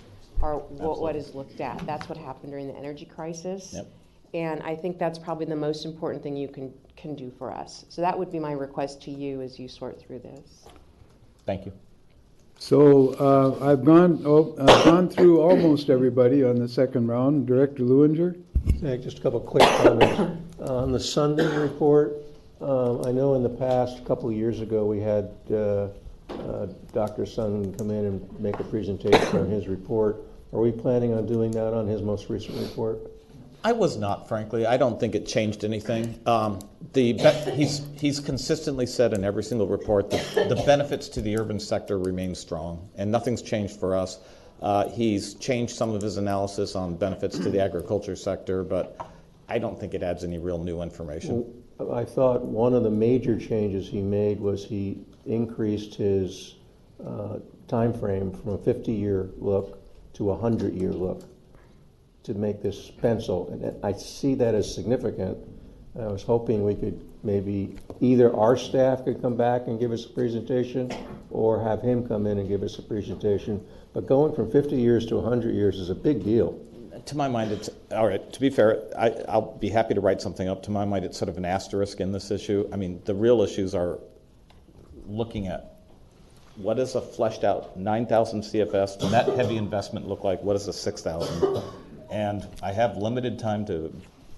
are what is looked at. That's what happened during the energy crisis. Yep. And I think that's probably the most important thing you can do for us. So that would be my request to you as you sort through this. Thank you. So I've gone through almost everybody on the second round. Director Lewinger? Just a couple quick comments. On the Sundin report, I know in the past, a couple of years ago, we had Dr. Sundin come in and make a presentation on his report. Are we planning on doing that on his most recent report? I was not, frankly. I don't think it changed anything. He's consistently said in every single report that the benefits to the urban sector remain strong, and nothing's changed for us. He's changed some of his analysis on benefits to the agriculture sector, but I don't think it adds any real new information. I thought one of the major changes he made was he increased his time frame from a 50-year look to a 100-year look to make this pencil, and I see that as significant. I was hoping we could maybe either our staff could come back and give us a presentation or have him come in and give us a presentation. But going from 50 years to 100 years is a big deal. To my mind, it's, all right, to be fair, I'll be happy to write something up. To my mind, it's sort of an asterisk in this issue. I mean, the real issues are looking at what does a fleshed out 9,000 CFS net heavy investment look like? What does a 6,000? And I have limited time to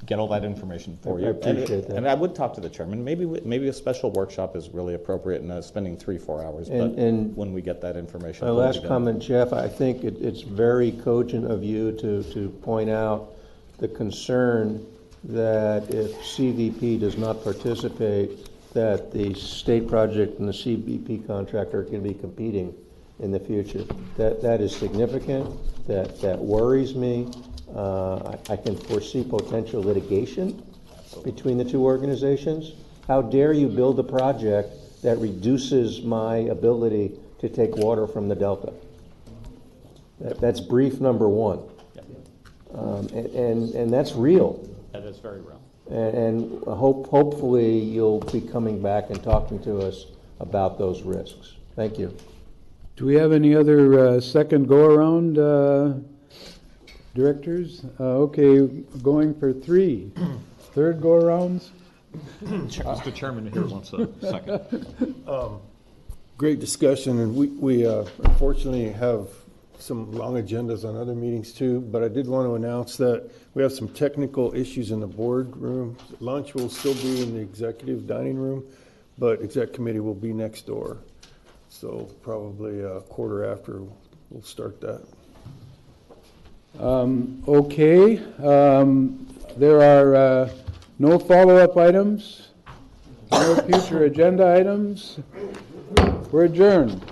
get all that information for you. I appreciate that. And I would talk to the chairman. Maybe a special workshop is really appropriate and spending 3-4 hours. And when we get that information. My last comment, Jeff, I think it's very cogent of you to point out the concern that if CVP does not participate, that the state project and the CBP contract are going to be competing in the future. That is significant. That worries me. I can foresee potential litigation between the two organizations. How dare you build a project that reduces my ability to take water from the Delta? That's brief number one. And that's real. That is very real. And hopefully you'll be coming back and talking to us about those risks. Thank you. Do we have any other second go-around directors? Okay, going for three. Third go-arounds? Mr. Chairman here wants a second. Great discussion, and we unfortunately have some long agendas on other meetings too, but I did want to announce that we have some technical issues in the boardroom. Lunch will still be in the executive dining room, but exec committee will be next door. So probably a quarter after we'll start that. Okay, there are no follow-up items, no future agenda items. We're adjourned.